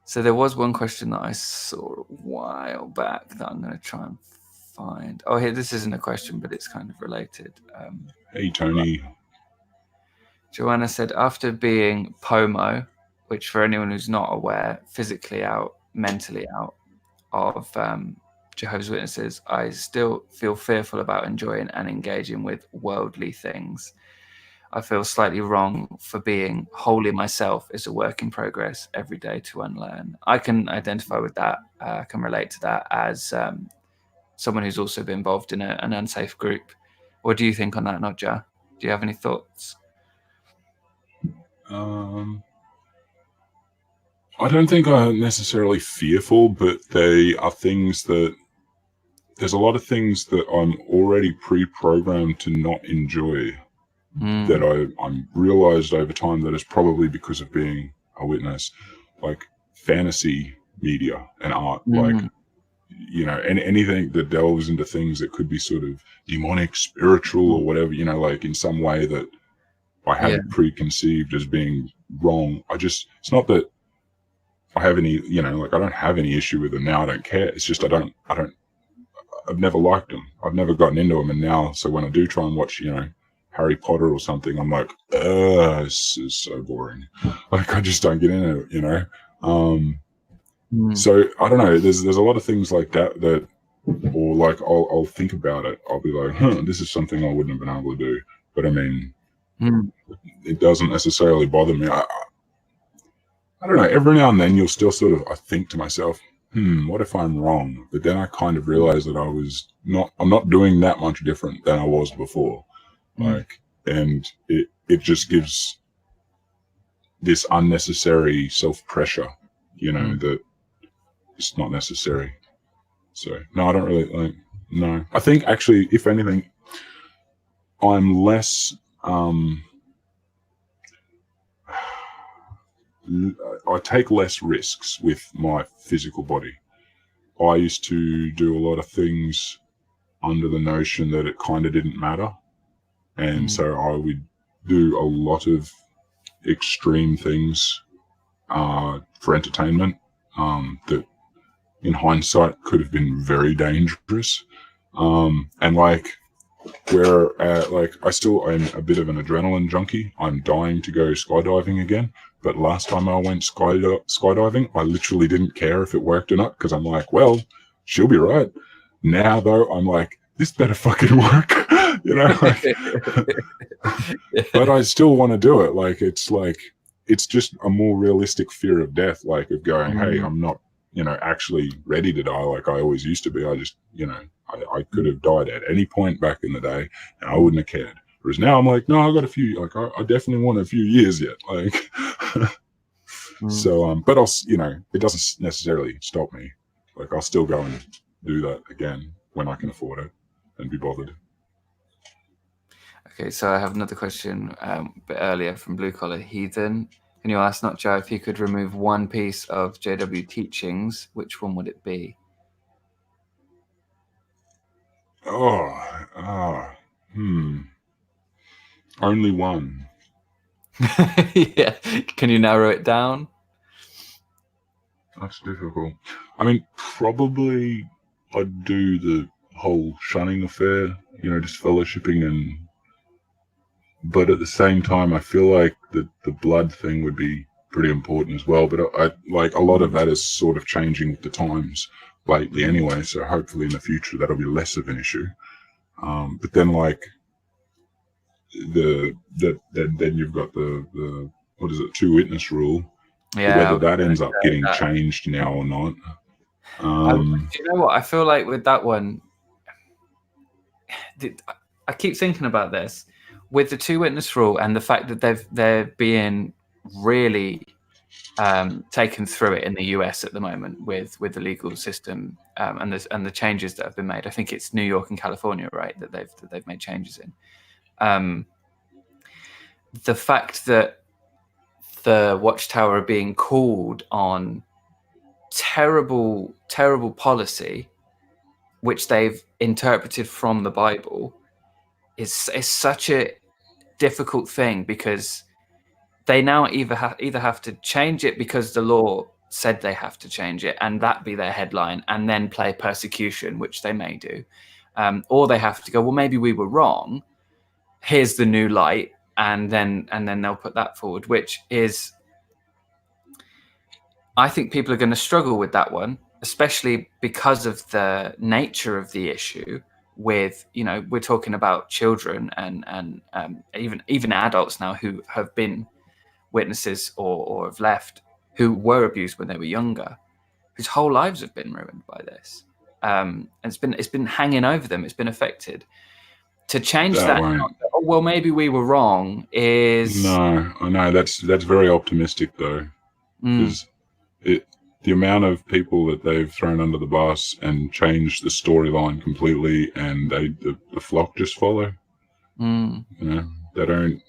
Speaker 1: So there was one question that I saw a while back that I'm going to try and find. Oh, here, this isn't a question, but it's kind of related.
Speaker 2: Hey, Tony.
Speaker 1: Joanna said, after being POMO, which for anyone who's not aware, physically out, mentally out of Jehovah's Witnesses, I still feel fearful about enjoying and engaging with worldly things. I feel slightly wrong for being wholly myself is a work in progress every day to unlearn. I can identify with that. I can relate to that as someone who's also been involved in an unsafe group. What do you think on that, NotJah? Do you have any thoughts?
Speaker 2: I don't think I'm necessarily fearful, but they are things that there's a lot of things that I'm already pre-programmed to not enjoy that I'm realized over time that it's probably because of being a witness, like fantasy media and art, like, and anything that delves into things that could be sort of demonic, spiritual or whatever, like in some way that I had preconceived as being wrong. It's not that I have any, like I don't have any issue with them now. I don't care. It's just I've never liked them. I've never gotten into them. And now, so when I do try and watch, Harry Potter or something, I'm like, this is so boring. Like, I just don't get into it, So I don't know. There's a lot of things like that, or like I'll think about it. I'll be like, this is something I wouldn't have been able to do. But I mean, it doesn't necessarily bother me. I don't know. Every now and then you'll still sort of, I think to myself, what if I'm wrong? But then I kind of realized that I'm not doing that much different than I was before. Like, and it just gives this unnecessary self-pressure, that it's not necessary. So no, I don't really no. I think actually, if anything, I'm less, I take less risks with my physical body. I used to do a lot of things under the notion that it kind of didn't matter. And so I would do a lot of extreme things for entertainment that in hindsight could have been very dangerous. And like, I still am a bit of an adrenaline junkie. I'm dying to go skydiving again. But last time I went skydiving, I literally didn't care if it worked or not, because I'm like, well, she'll be right. Now, though, I'm like, this better fucking work. But I still want to do it. Like, it's just a more realistic fear of death, like of going, hey, I'm not, actually ready to die like I always used to be. I just, I could have died at any point back in the day and I wouldn't have cared. Whereas now I'm like, no, I got a few, like, I definitely want a few years yet. Like, so, but it doesn't necessarily stop me. Like, I'll still go and do that again when I can afford it and be bothered.
Speaker 1: Okay, so I have another question a bit earlier from Blue Collar Heathen. Can you ask NotJah if you could remove one piece of JW teachings, which one would it be?
Speaker 2: Only one.
Speaker 1: Yeah. Can you narrow it down?
Speaker 2: That's difficult. I mean, probably I'd do the whole shunning affair, just fellowshipping but at the same time, I feel like the blood thing would be pretty important as well. But I like a lot of that is sort of changing with the times lately anyway. So hopefully in the future, that'll be less of an issue. But then like then you've got the what is it, 2 witness rule.
Speaker 1: Yeah.
Speaker 2: Whether that ends up getting changed now or not.
Speaker 1: You know what? I feel like with that one, I keep thinking about this with the 2 witness rule and the fact that they're being really taken through it in the US at the moment with the legal system and the changes that have been made. I think it's New York and California, right, that they've made changes in. The fact that the Watchtower are being called on terrible policy, which they've interpreted from the Bible, is such a difficult thing, because they now either have to change it because the law said they have to change it, and that be their headline, and then play persecution, which they may do, or they have to go, well, maybe we were wrong. Here's the new light, and then they'll put that forward, which is, I think people are going to struggle with that one, especially because of the nature of the issue. With, we're talking about children and even adults now who have been witnesses or have left, who were abused when they were younger, whose whole lives have been ruined by this. And it's been hanging over them. It's been affected. To change that, well, maybe we were wrong, is
Speaker 2: no. I know that's very optimistic though, because the amount of people that they've thrown under the bus and changed the storyline completely, and the flock just follow. They don't.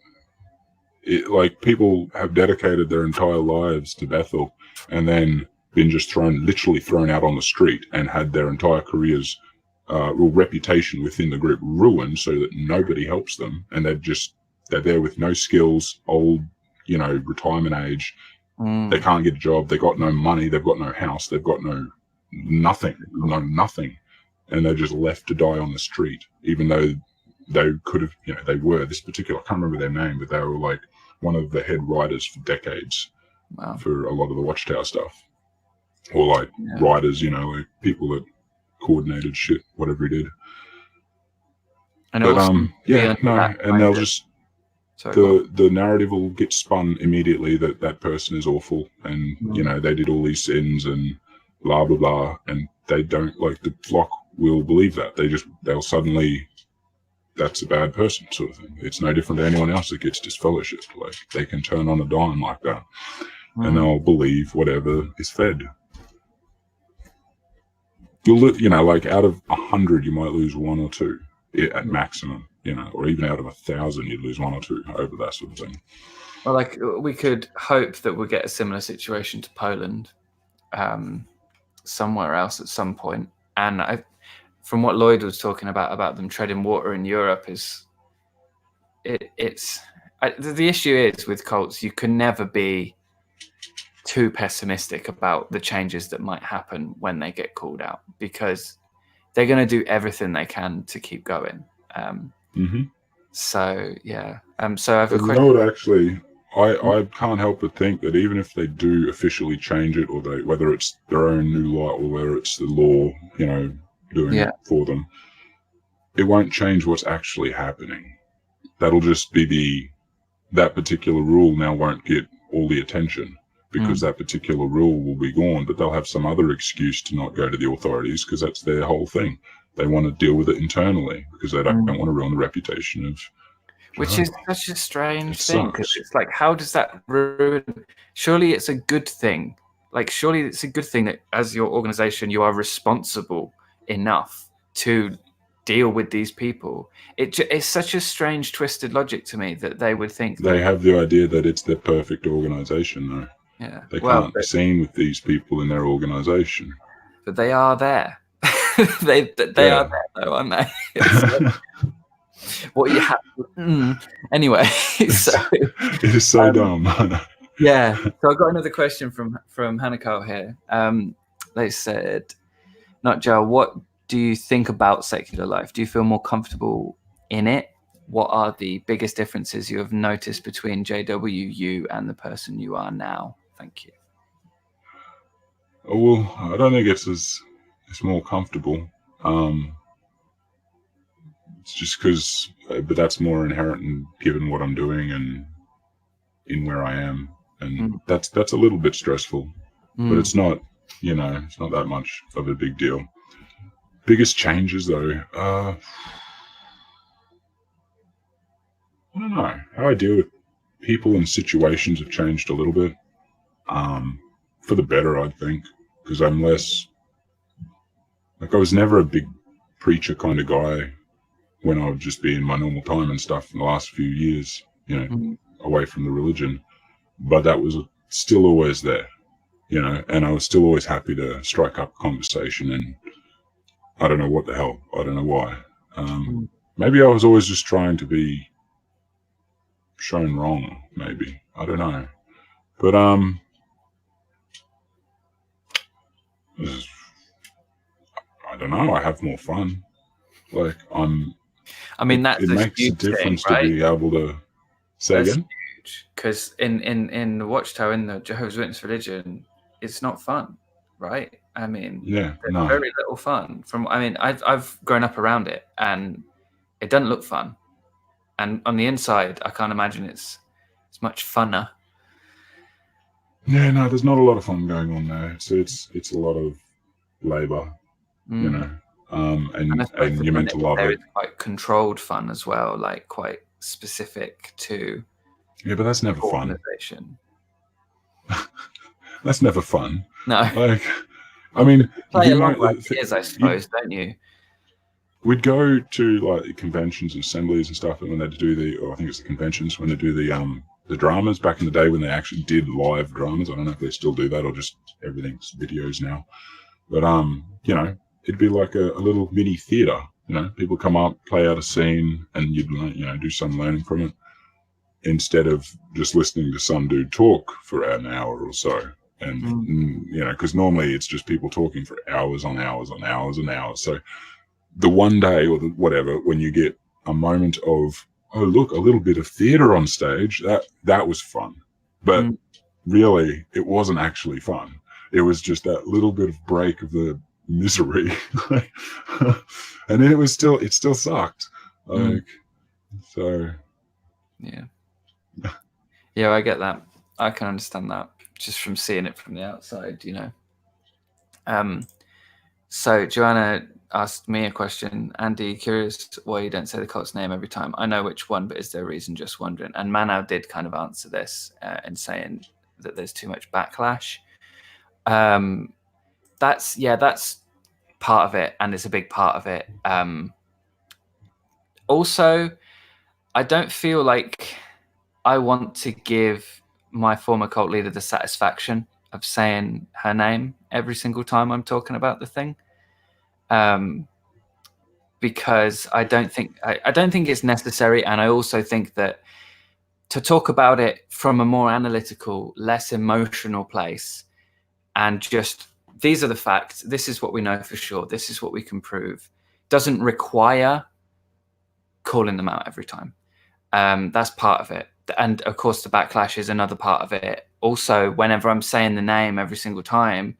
Speaker 2: Like, people have dedicated their entire lives to Bethel, and then been just literally thrown out on the street, and had their entire careers, reputation within the group ruined, so that nobody helps them, and they're there with no skills, old, retirement age. They can't get a job. They got no money. They've got no house. They've got nothing, and they're just left to die on the street, even though they could have, they were this particular, I can't remember their name, but they were like one of the head writers for decades.
Speaker 1: Wow.
Speaker 2: For a lot of the Watchtower stuff, or like writers, like people that coordinated shit, whatever he did.
Speaker 1: And
Speaker 2: they'll just, the narrative will get spun immediately that person is awful, and they did all these sins, and blah blah blah, and they don't, like, the flock will believe that. They'll suddenly, that's a bad person, sort of thing. It's no different to anyone else that gets disfellowshipped. Like, they can turn on a dime like that, and they'll believe whatever is fed. Like, out of 100, you might lose 1 or 2 at maximum, or even out of 1,000, you'd lose 1 or 2 over that sort of thing.
Speaker 1: Well, like, we could hope that we'll get a similar situation to Poland somewhere else at some point. And from what Lloyd was talking about them treading water in Europe, the issue is with cults, you can never be too pessimistic about the changes that might happen when they get called out, because they're going to do everything they can to keep going. So yeah. So I have a question.
Speaker 2: You know what, actually, I can't help but think that even if they do officially change it, or whether it's their own new law or whether it's the law, doing it for them, it won't change what's actually happening. That'll just be that particular rule now won't get all the attention, because that particular rule will be gone, but they'll have some other excuse to not go to the authorities, because that's their whole thing. They want to deal with it internally because they don't want to ruin the reputation of...
Speaker 1: Which is such a strange thing, because it's like, how does that ruin... Surely it's a good thing. Like, surely it's a good thing that as your organization, you are responsible enough to deal with these people. It's such a strange, twisted logic to me that they would think...
Speaker 2: They have the idea that it's their perfect organization, though.
Speaker 1: Yeah.
Speaker 2: They can't be seen with these people in their organization.
Speaker 1: But they are there. they are there, though, aren't they? What you have... Anyway, so...
Speaker 2: It is so dumb.
Speaker 1: Yeah. So I got another question from Hanako here. They said, NotJah, what do you think about secular life? Do you feel more comfortable in it? What are the biggest differences you have noticed between JWU and the person you are now? Thank you.
Speaker 2: Well, I don't think it's more comfortable. It's just because, but that's more inherent in given what I'm doing and in where I am, and that's a little bit stressful, but it's not, it's not that much of a big deal. Biggest changes, though, I don't know. How I deal with people and situations have changed a little bit, for the better, I think, because I'm less, like, I was never a big preacher kind of guy when I would just be in my normal time and stuff in the last few years, away from the religion, but that was still always there, and I was still always happy to strike up a conversation, and I don't know what the hell, I don't know why. Maybe I was always just trying to be shown wrong, maybe. I don't know. But I don't know, I have more fun. Like, it makes a difference to be able to say again.
Speaker 1: Huge, because in the Watchtower, in the Jehovah's Witness religion, it's not fun, right? I mean, very little fun. I've grown up around it, and it doesn't look fun. And on the inside, I can't imagine it's much funner.
Speaker 2: Yeah, no, there's not a lot of fun going on there. So it's a lot of labor, and you're meant to love it.
Speaker 1: It's quite controlled fun as well, like quite specific to.
Speaker 2: Yeah, but that's never fun. That's never fun.
Speaker 1: No.
Speaker 2: Like, I mean,
Speaker 1: play along like years, I suppose, don't you?
Speaker 2: We'd go to like conventions and assemblies and stuff, and when they do I think it's the conventions, when they do the dramas back in the day when they actually did live dramas. I don't know if they still do that or just everything's videos now. But it'd be like a little mini theater. People come up, play out a scene, and you'd do some learning from it, instead of just listening to some dude talk for an hour or so. And because normally it's just people talking for hours on hours on hours and hours. So the one day or whatever, when you get a moment of, oh, look, a little bit of theater on stage, that was fun. But really, it wasn't actually fun. It was just that little bit of break of the misery. And then it still sucked. Like, so.
Speaker 1: Yeah. Yeah, I get that. I can understand that just from seeing it from the outside, So Joanna asked me a question. Andy, curious why you don't say the cult's name every time. I know which one, but is there a reason? Just wondering. And Manav did kind of answer this in saying that there's too much backlash. That's part of it, and it's a big part of it. Also, I don't feel like I want to give my former cult leader the satisfaction of saying her name every single time I'm talking about the thing. Because I don't think it's necessary, and I also think that to talk about it from a more analytical, less emotional place, and just these are the facts, this is what we know for sure, this is what we can prove, doesn't require calling them out every time. That's part of it, and of course the backlash is another part of it. Also, whenever I'm saying the name every single time,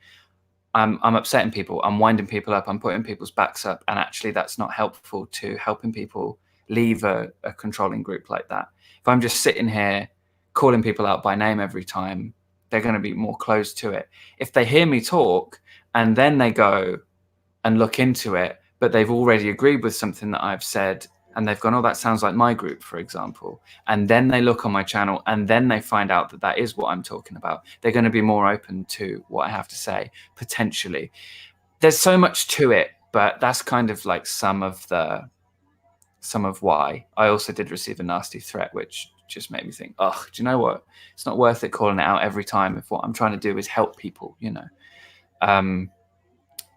Speaker 1: I'm upsetting people, I'm winding people up, I'm putting people's backs up, and actually that's not helpful to helping people leave a controlling group like that. If I'm just sitting here calling people out by name every time, they're going to be more closed to it. If they hear me talk and then they go and look into it, but they've already agreed with something that I've said, and they've gone, oh, that sounds like my group, for example, and then they look on my channel and then they find out that that is what I'm talking about, they're going to be more open to what I have to say, potentially. There's so much to it, but that's kind of like some of why. I also did receive a nasty threat, which just made me think, oh, do you know what? It's not worth it calling it out every time if what I'm trying to do is help people, you know?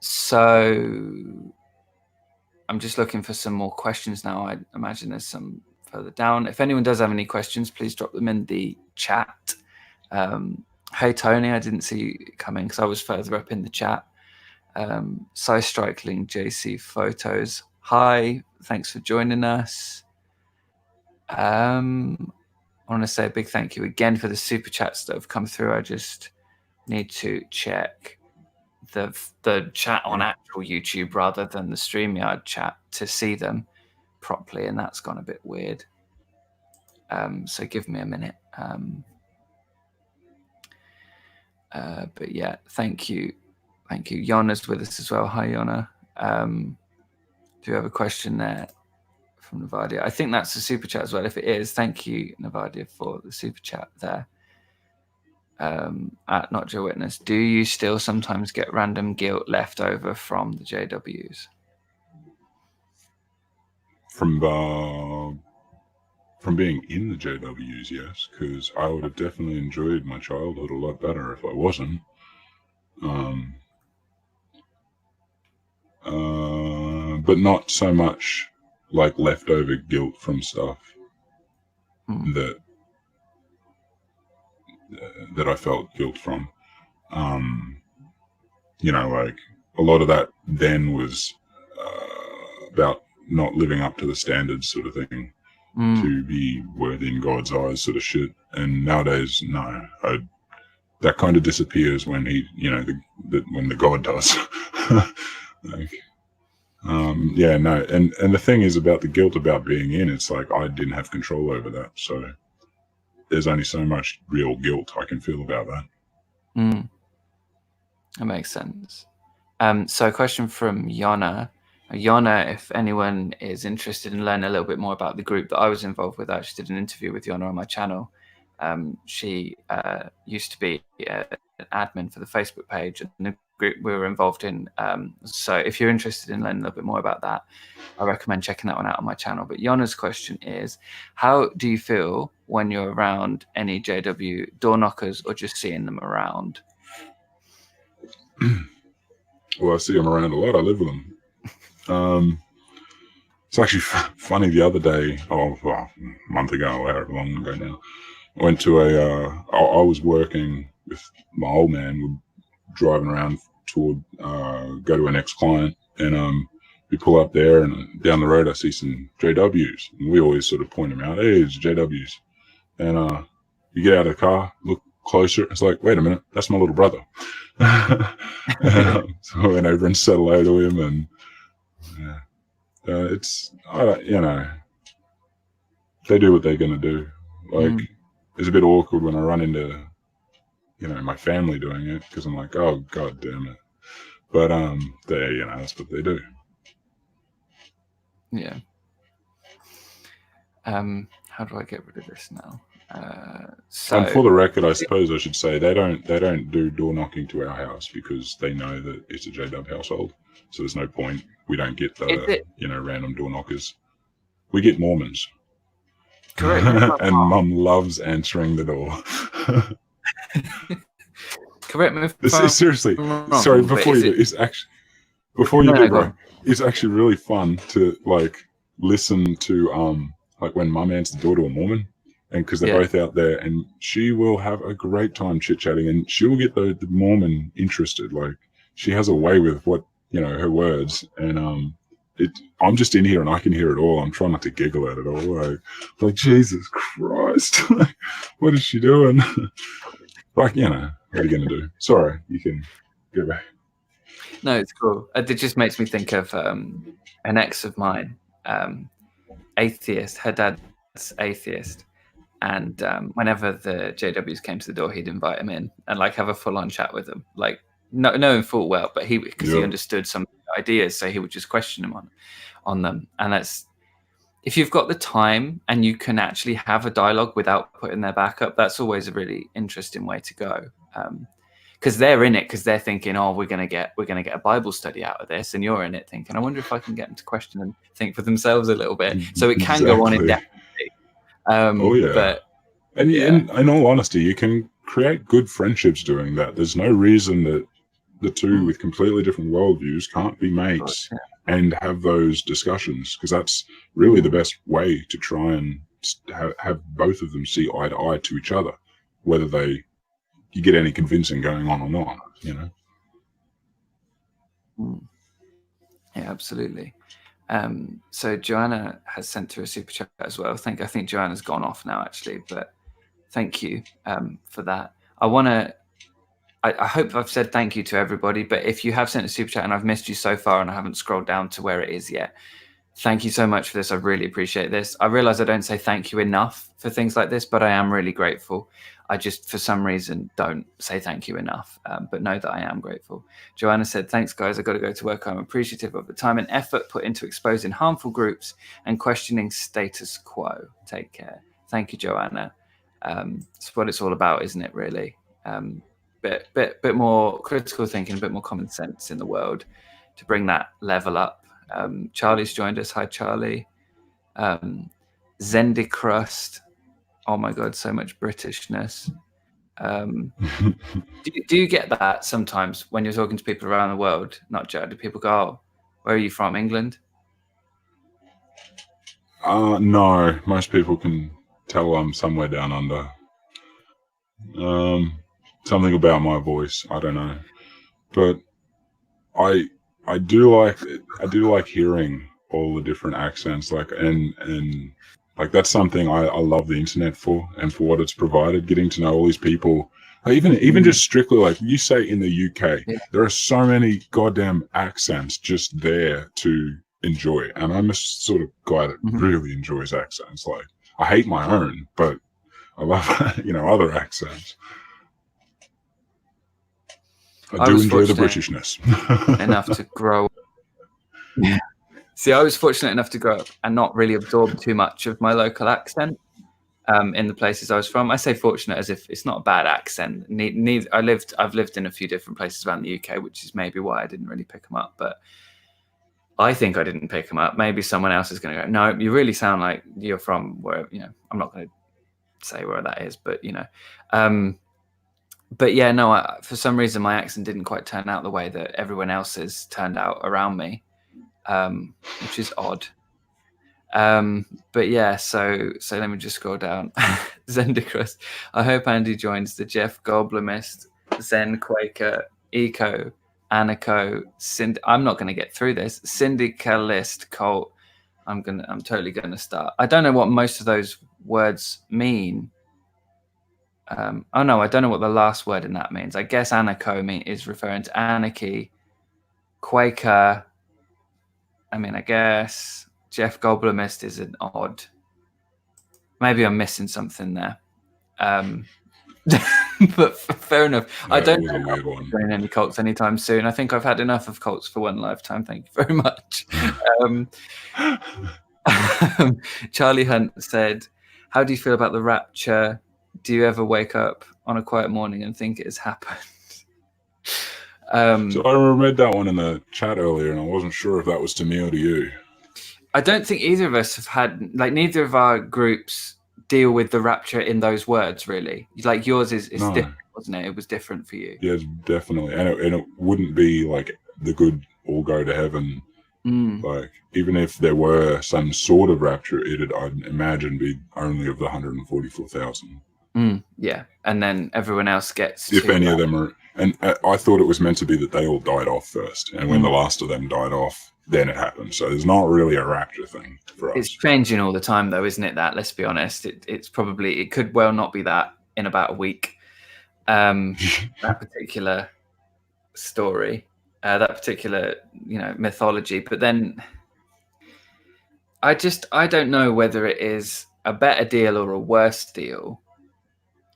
Speaker 1: So I'm just looking for some more questions now. I imagine there's some further down. If anyone does have any questions, please drop them in the chat. Hey, Tony, I didn't see you coming because I was further up in the chat. Cy Strikling, JC Photos. Hi, thanks for joining us. I want to say a big thank you again for the super chats that have come through. I just need to check the chat on actual YouTube rather than the StreamYard chat to see them properly, and that's gone a bit weird. So give me a minute. But yeah, thank you. Thank you. Yona's with us as well. Hi, Yona. Do you have a question there from Navadia? I think that's the super chat as well. If it is, thank you, Navadia, for the super chat there. At NotJah Witness, do you still sometimes get random guilt left over from the JWs?
Speaker 2: From being in the JWs, yes, because I would have definitely enjoyed my childhood a lot better if I wasn't. But not so much like leftover guilt from stuff that I felt guilt from. You know, like a lot of that then was about not living up to the standards, sort of thing, to be worthy in God's eyes, sort of shit. And nowadays, no, that kind of disappears when he, you know, when the God does. Like, yeah, no, and the thing is about the guilt about being in, it's like I didn't have control over that, so there's only so much real guilt I can feel about that.
Speaker 1: That makes sense. So a question from Yona. Yona, if anyone is interested in learning a little bit more about the group that I was involved with, I actually did an interview with Yona on my channel. She used to be an admin for the Facebook page and the group we were involved in. So if you're interested in learning a little bit more about that, I recommend checking that one out on my channel. But Yona's question is, how do you feel when you're around any JW door knockers or just seeing them around?
Speaker 2: Well, I see them around a lot. I live with them. It's actually funny. The other day, a month ago, or however long ago now, I went to I was working with my old man. We're driving around toward go to an ex-client, and we pull up there, and down the road I see some JWs, and we always sort of point them out. Hey, it's JWs, and you get out of the car, look closer. It's like, wait a minute, that's my little brother. So I went over and said hello to him, and it's, you know, they do what they're going to do. Like, it's a bit awkward when I run into, you know, my family doing it, because I'm like, oh, God damn it. But they, that's what they do.
Speaker 1: Yeah. How do I get rid of this now?
Speaker 2: And for the record, I suppose I should say they don't do door knocking to our house because they know that it's a JW household. So there's no point. We don't get the random door knockers. We get Mormons.
Speaker 1: Correct.
Speaker 2: And Mum loves answering the door.
Speaker 1: Correct me if
Speaker 2: this
Speaker 1: I'm
Speaker 2: is seriously
Speaker 1: wrong,
Speaker 2: sorry. Before you do, it's actually before you do, bro, it's actually really fun to like listen to like when Mum answers the door to a Mormon, and because they're both out there, and she will have a great time chit chatting, and she will get the Mormon interested. Like she has a way with what her words, and I'm just in here and I can hear it all. I'm trying not to giggle at it all. Like Jesus Christ, what is she doing? Like what are you gonna do? Sorry, you can go back.
Speaker 1: No, it's cool. It just makes me think of an ex of mine, atheist. Her dad's atheist, and whenever the JWs came to the door, he'd invite him in and like have a full-on chat with them, like knowing full well, but he understood some ideas, so he would just question him on them. And that's, if you've got the time and you can actually have a dialogue without putting their back up, that's always a really interesting way to go. Because they're in it because they're thinking, oh, we're gonna get a Bible study out of this, and you're in it thinking, I wonder if I can get them to question and think for themselves a little bit. So it can go on indefinitely. But
Speaker 2: and in all honesty, you can create good friendships doing that. There's no reason that the two with completely different worldviews can't be mates and have those discussions, because that's really the best way to try and have both of them see eye to eye to each other, whether you get any convincing going on or not,
Speaker 1: Yeah, absolutely. So Joanna has sent through a super chat as well. I think Joanna's gone off now actually, but thank you for that. I hope I've said thank you to everybody, but if you have sent a super chat and I've missed you so far and I haven't scrolled down to where it is yet, thank you so much for this. I really appreciate this. I realize I don't say thank you enough for things like this, but I am really grateful. I just, for some reason, don't say thank you enough, but know that I am grateful. Joanna said, thanks, guys. I got to go to work. I'm appreciative of the time and effort put into exposing harmful groups and questioning status quo. Take care. Thank you, Joanna. It's what it's all about, isn't it, really? Bit more critical thinking, a bit more common sense in the world to bring that level up. Charlie's joined us. Hi, Charlie. Zendicrust. Oh my God, so much Britishness. Do you get that sometimes when you're talking to people around the world? NotJah, do people go, oh, where are you from? England?
Speaker 2: No, most people can tell I'm somewhere down under. Something about my voice, I don't know, but I do like hearing all the different accents, like and like that's something I love the internet for, and for what it's provided, getting to know all these people. Even just strictly, like you say in the UK, there are so many goddamn accents just there to enjoy, and I'm a sort of guy that really enjoys accents. Like I hate my own, but I love other accents. I do enjoy the Britishness.
Speaker 1: Enough to grow. See, I was fortunate enough to grow up and not really absorb too much of my local accent in the places I was from. I say fortunate as if it's not a bad accent. I've lived in a few different places around the UK, which is maybe why I didn't really pick them up. But I think I didn't pick them up. Maybe someone else is going to go, no, you really sound like you're from where, I'm not going to say where that is, but but yeah, no, for some reason my accent didn't quite turn out the way that everyone else's turned out around me, which is odd. But yeah, so let me just scroll down. Zendicrust. I hope Andy joins the Jeff Goldblumist, Zen Quaker, Eco, Anaco, I'm not going to get through this. Syndicalist cult. I'm totally going to start. I don't know what most of those words mean. Oh no, I don't know what the last word in that means. I guess Anaco is referring to anarchy. Quaker. I guess Jeff Goldblumist is an odd. Maybe I'm missing something there. But fair enough.
Speaker 2: Yeah,
Speaker 1: I don't
Speaker 2: it was a weird
Speaker 1: know
Speaker 2: one.
Speaker 1: join any cults anytime soon. I think I've had enough of cults for one lifetime. Thank you very much. Charlie Hunt said, "How do you feel about the rapture? Do you ever wake up on a quiet morning and think it has happened?"
Speaker 2: So I read that one in the chat earlier, and I wasn't sure if that was to me or to you.
Speaker 1: I don't think either of us have had, like, neither of our groups deal with the rapture in those words, really. Like, yours is
Speaker 2: No.
Speaker 1: different, wasn't it? It was different for you.
Speaker 2: Yes, definitely, and it wouldn't be like the good all go to heaven. Like, even if there were some sort of rapture, it'd, I'd imagine, be only of the 144,000.
Speaker 1: Yeah, and then everyone else gets.
Speaker 2: If any of them are, and I thought it was meant to be that they all died off first, and when the last of them died off, then it happened. So there's not really a rapture thing for us.
Speaker 1: It's changing all the time, though, isn't it? That, let's be honest, it's probably, it could well not be that in about a week. That particular story, that particular, mythology. But then I don't know whether it is a better deal or a worse deal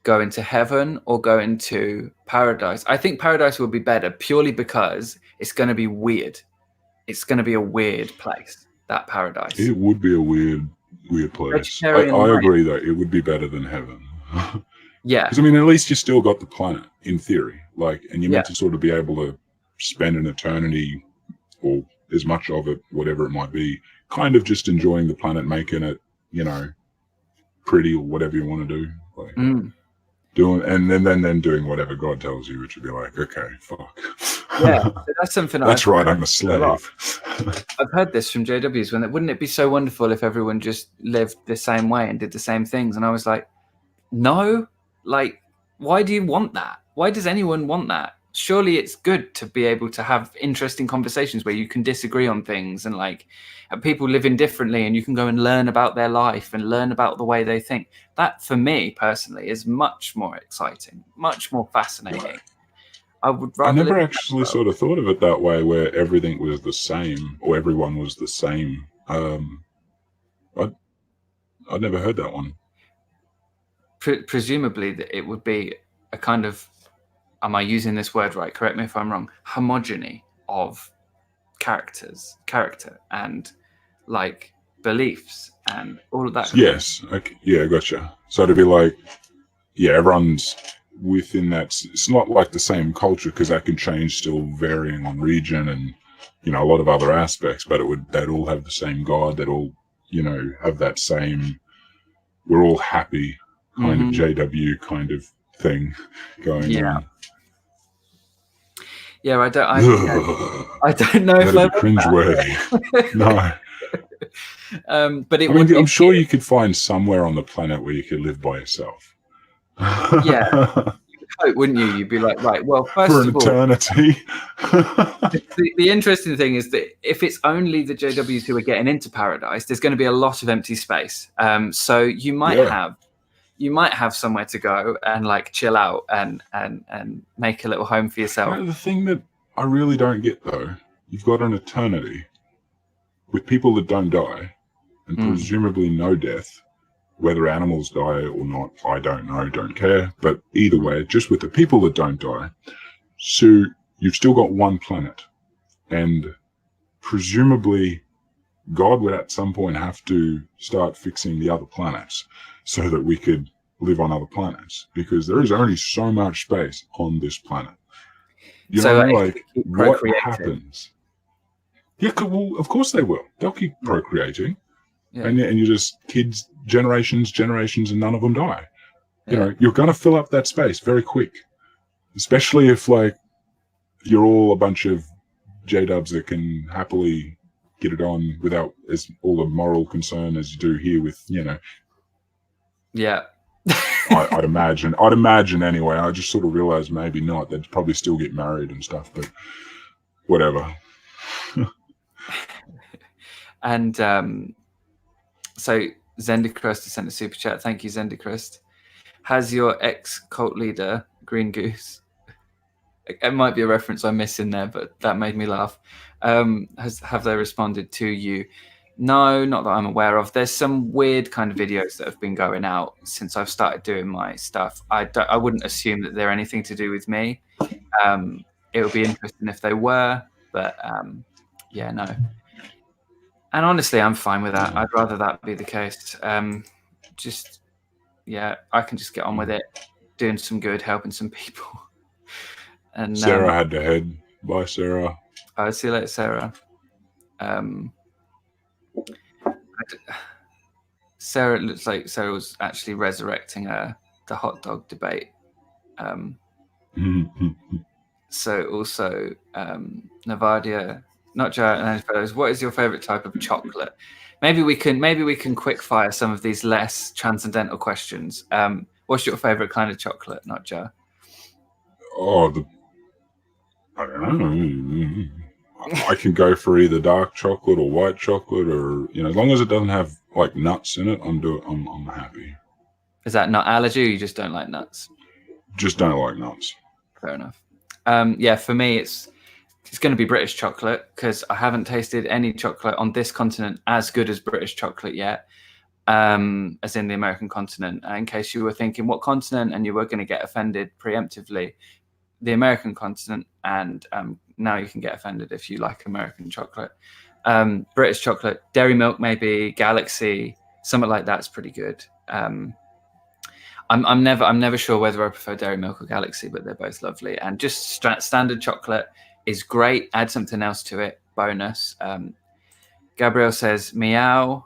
Speaker 1: going to heaven or going to paradise. I think paradise will be better purely because it's going to be weird. It's going to be a weird place, that paradise.
Speaker 2: It would be a weird place. I agree, though. It would be better than heaven.
Speaker 1: Yeah.
Speaker 2: Because, I mean, at least you still got the planet, in theory. Like, and you're meant to sort of be able to spend an eternity, or as much of it, whatever it might be, kind of just enjoying the planet, making it, pretty, or whatever you want to do. Like, doing, and then doing whatever God tells you, which would be like, okay, fuck.
Speaker 1: Yeah, that's something.
Speaker 2: That's right, I'm a slave.
Speaker 1: I've heard this from JWs, wouldn't it be so wonderful if everyone just lived the same way and did the same things? And I was like, no, like, why do you want that? Why does anyone want that? Surely it's good to be able to have interesting conversations where you can disagree on things, and like people living differently, and you can go and learn about their life and learn about the way they think. That, for me personally, is much more exciting, much more fascinating. I would rather.
Speaker 2: I never actually sort of thought of it that way, where everything was the same or everyone was the same. I'd never heard that one.
Speaker 1: Presumably, that it would be a kind of, am I using this word right? Correct me if I'm wrong. Homogeny of character and like beliefs and all of that.
Speaker 2: Yes. Okay. Yeah, gotcha. So to be like, yeah, everyone's within that. It's not like the same culture, because that can change, still varying on region and a lot of other aspects. But they'd all have the same God. They'd all have that same, we're all happy kind of JW kind of thing going on. Yeah, I don't know if
Speaker 1: that'd
Speaker 2: be cringeworthy. No.
Speaker 1: But
Speaker 2: I'm sure you could find somewhere on the planet where you could live by yourself.
Speaker 1: Yeah, wouldn't you? You'd be like, right, well, first
Speaker 2: for an
Speaker 1: of all,
Speaker 2: eternity.
Speaker 1: the interesting thing is that if it's only the JWs who are getting into paradise, there's going to be a lot of empty space. So you might have somewhere to go and like chill out and make a little home for yourself.
Speaker 2: The thing that I really don't get, though, you've got an eternity with people that don't die, and presumably no death. Whether animals die or not, I don't know, don't care. But either way, just with the people that don't die, so you've still got one planet. And presumably God would at some point have to start fixing the other planets so that we could live on other planets, because there is only so much space on this planet. You know, like, what happens? Yeah, well, of course they will. They'll keep procreating. Yeah. And you just, kids, generations, and none of them die. You know, you're going to fill up that space very quick. Especially if, like, you're all a bunch of J-dubs that can happily get it on without as all the moral concern as you do here with, you know.
Speaker 1: Yeah.
Speaker 2: I'd imagine anyway. I just sort of realized maybe not. They'd probably still get married and stuff, but whatever.
Speaker 1: And so Zendicrust has sent a super chat. Thank you, Zendicrust. Has your ex-cult leader, Green Goose, it might be a reference I miss in there, but that made me laugh. Have they responded to you? No, not that I'm aware of. There's some weird kind of videos that have been going out since I've started doing my stuff. I wouldn't assume that they're anything to do with me. It would be interesting if they were, but yeah, no. And honestly, I'm fine with that. I'd rather that be the case. Just, yeah, I can just get on with it, doing some good, helping some people. And
Speaker 2: Sarah had to head. Bye, Sarah.
Speaker 1: I'll see you later, Sarah. Sarah, it looks like Sarah was actually resurrecting the hot dog debate. So also, Navadia, NotJah and any fellows, what is your favorite type of chocolate? Maybe we can quick fire some of these less transcendental questions. What's your favorite kind of chocolate, NotJah?
Speaker 2: Oh, I don't know. I can go for either dark chocolate or white chocolate, or as long as it doesn't have like nuts in it, I'm happy.
Speaker 1: Is that nut allergy, or you just don't like nuts?
Speaker 2: Just don't like nuts.
Speaker 1: Fair enough. Yeah, for me, it's going to be British chocolate, because I haven't tasted any chocolate on this continent as good as British chocolate yet, as in the American continent. In case you were thinking what continent and you were going to get offended preemptively, the American continent, and now you can get offended if you like American chocolate. British chocolate, Dairy Milk, maybe Galaxy, something like that's pretty good. I'm never sure whether I prefer Dairy Milk or Galaxy, but they're both lovely. And just standard chocolate is great. Add something else to it, bonus. Gabrielle says meow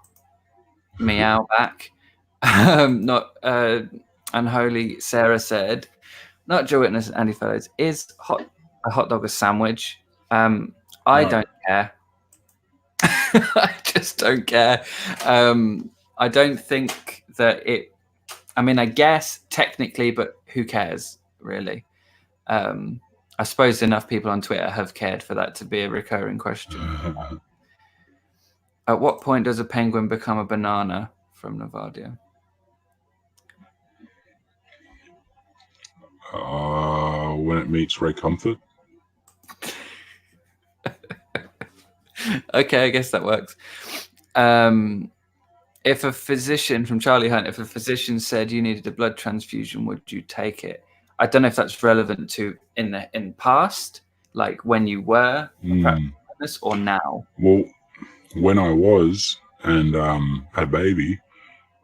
Speaker 1: back. Not unholy. Sarah said, NotJah Witness and Andy Fellows, is a hot dog a sandwich? I don't care. I just don't care. I don't think that it. I mean, I guess technically, but who cares, really? I suppose enough people on Twitter have cared for that to be a recurring question. At what point does a penguin become a banana? From Navadia.
Speaker 2: When it meets Ray Comfort.
Speaker 1: Okay, I guess that works. If a physician, from Charlie Hunt, if a physician said you needed a blood transfusion, would you take it? I don't know if that's relevant to in past, like when you were or now.
Speaker 2: Well, when I was and had a baby,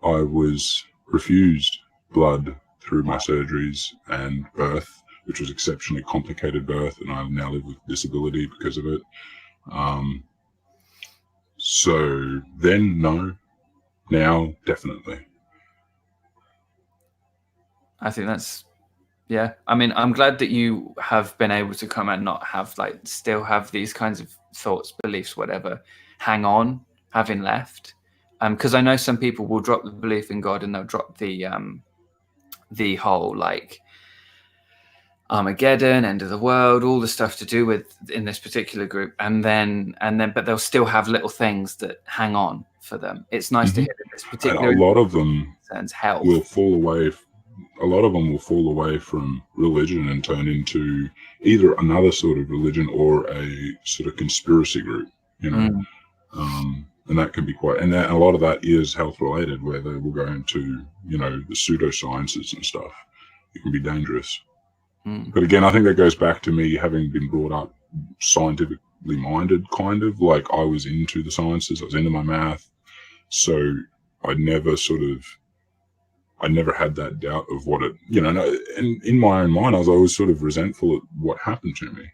Speaker 2: I was refused blood through my surgeries and birth, which was exceptionally complicated birth, and I now live with disability because of it. So then, no. Now, definitely.
Speaker 1: I think that's, yeah. I mean, I'm glad that you have been able to come and not have, like, still have these kinds of thoughts, beliefs, whatever, hang on, having left. Because I know some people will drop the belief in God and they'll drop the whole, like, Armageddon, end of the world, all the stuff to do with in this particular group, and then, but they'll still have little things that hang on for them. It's nice to hear that this particular.
Speaker 2: And a lot of them
Speaker 1: health
Speaker 2: will fall away. A lot of them will fall away from religion and turn into either another sort of religion or a sort of conspiracy group. And that can be quite. And a lot of that is health related, where they will go into the pseudosciences and stuff. It can be dangerous. But again, I think that goes back to me having been brought up scientifically minded, kind of like I was into the sciences, I was into my math. So I never had that doubt of what it, and in my own mind, I was always sort of resentful at what happened to me,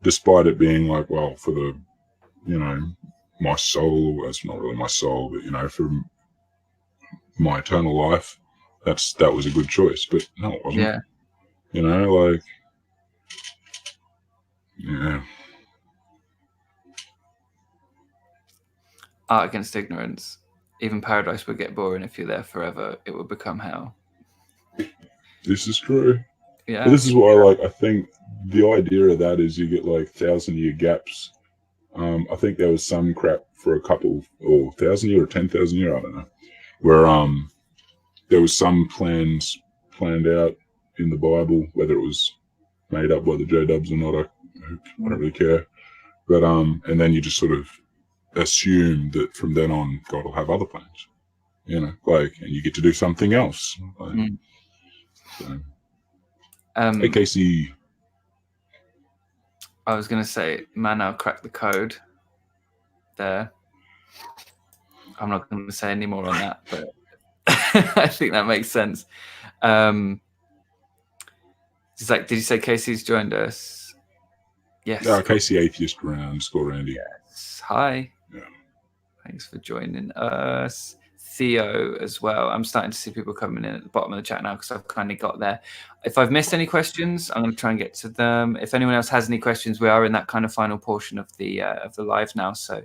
Speaker 2: despite it being like, well, for the, my soul, that's not really my soul, but, for my eternal life, that was a good choice, but no, it wasn't.
Speaker 1: Yeah.
Speaker 2: Yeah.
Speaker 1: Art against ignorance. Even paradise would get boring if you're there forever. It would become hell.
Speaker 2: This is true.
Speaker 1: Yeah.
Speaker 2: But this is what I like. I think the idea of that is you get like 1,000-year gaps. I think there was some crap for a couple, or 1,000-year or 10,000 year, I don't know, where there was some plans planned out in the Bible, whether it was made up by the J-Dubs or not, I don't really care. But and then you just sort of assume that from then on God will have other plans, you know, like, and you get to do something else. Like, so. Hey, Casey.
Speaker 1: I was going to say, man, I'll crack the code there. I'm not going to say any more on that, but I think that makes sense. It's like, did you say Casey's joined us? Yes.
Speaker 2: Casey Atheist _ Randy.
Speaker 1: Yes. Hi.
Speaker 2: Yeah.
Speaker 1: Thanks for joining us. Theo as well. I'm starting to see people coming in at the bottom of the chat now because I've kind of got there. If I've missed any questions, I'm going to try and get to them. If anyone else has any questions, we are in that kind of final portion of the live now. So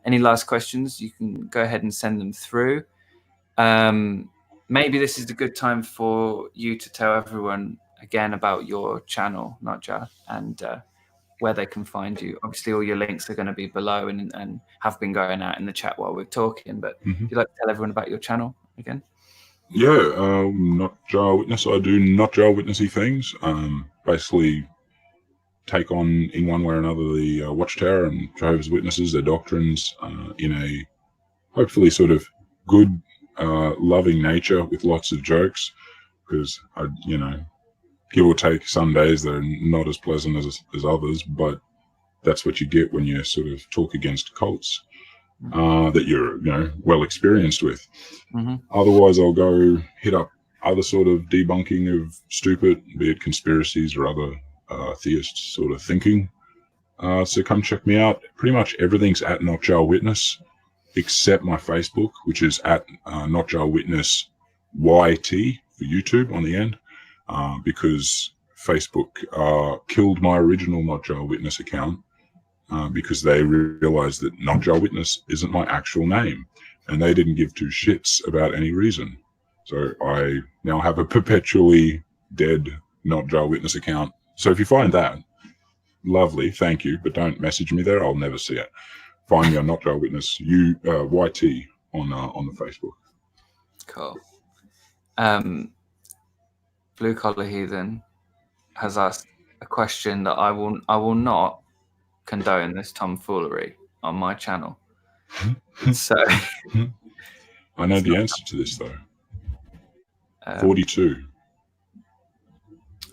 Speaker 1: any last questions, you can go ahead and send them through. Maybe this is a good time for you to tell everyone again about your channel, NotJah, and where they can find you. Obviously, all your links are going to be below and have been going out in the chat while we're talking. But if you'd like to tell everyone about your channel again?
Speaker 2: Yeah, NotJah Witness. I do NotJah Witnessy things. Basically, take on in one way or another the Watchtower and Jehovah's Witnesses, their doctrines, in a hopefully sort of good, loving nature with lots of jokes. Because you know, give or take, some days they're not as pleasant as others, but that's what you get when you sort of talk against cults that you're, you know, well experienced with. Otherwise, I'll go hit up other sort of debunking of stupid, be it conspiracies or other theist sort of thinking. So come check me out. Pretty much everything's at NotJah Witness, except my Facebook, which is at NotJah Witness YT for YouTube on the end. Because Facebook killed my original NotJah Witness account because they realized that NotJah Witness isn't my actual name, and they didn't give two shits about any reason. So I now have a perpetually dead NotJah Witness account. So if you find that, lovely, thank you, but don't message me there. I'll never see it. Find me on NotJah Witness YT on the Facebook.
Speaker 1: Cool. Blue Collar Heathen has asked a question that I will not condone this tomfoolery on my channel. So
Speaker 2: I know the answer to this though. 42.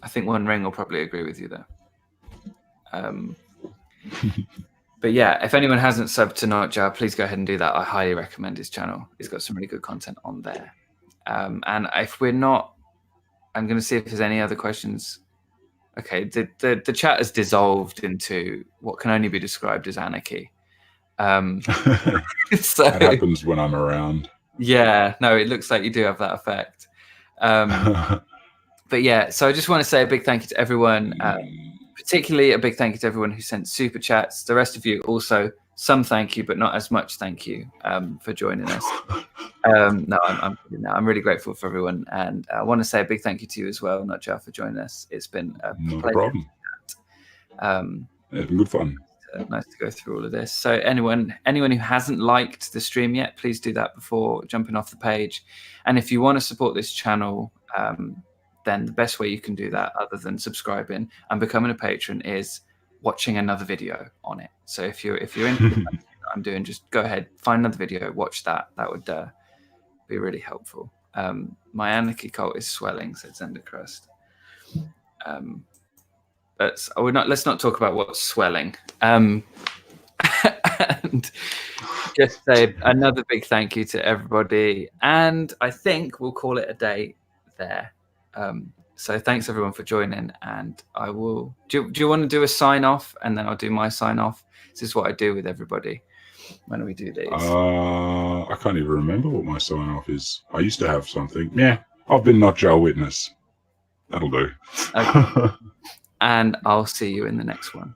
Speaker 1: I think One Ring will probably agree with you there. But yeah, if anyone hasn't subbed to NotJah, please go ahead and do that. I highly recommend his channel. He's got some really good content on there. And if we're not, I'm going to see if there's any other questions. Okay, the chat has dissolved into what can only be described as anarchy. So
Speaker 2: that happens when I'm around.
Speaker 1: Yeah, no, it looks like you do have that effect. But yeah, so I just want to say a big thank you to everyone, particularly a big thank you to everyone who sent super chats. The rest of you also, some thank you, but not as much thank you for joining us. No, I'm really grateful for everyone, and I want to say a big thank you to you as well, NotJah, for joining us. It's been a pleasure.
Speaker 2: It's been good fun.
Speaker 1: Nice to go through all of this. So anyone who hasn't liked the stream yet, please do that before jumping off the page. And if you want to support this channel, then the best way you can do that, other than subscribing and becoming a patron, is watching another video on it. So if you're into what I'm doing, just go ahead, find another video, watch that. That would be really helpful. My anarchy cult is swelling, said Zendercrust. Let's not talk about what's swelling. And just say another big thank you to everybody. And I think we'll call it a day there. So thanks everyone for joining, and I will. Do you want to do a sign off, and then I'll do my sign off? This is what I do with everybody when we do these.
Speaker 2: I can't even remember what my sign off is. I used to have something. Yeah, I've been NotJah Witness. That'll do.
Speaker 1: Okay. And I'll see you in the next one.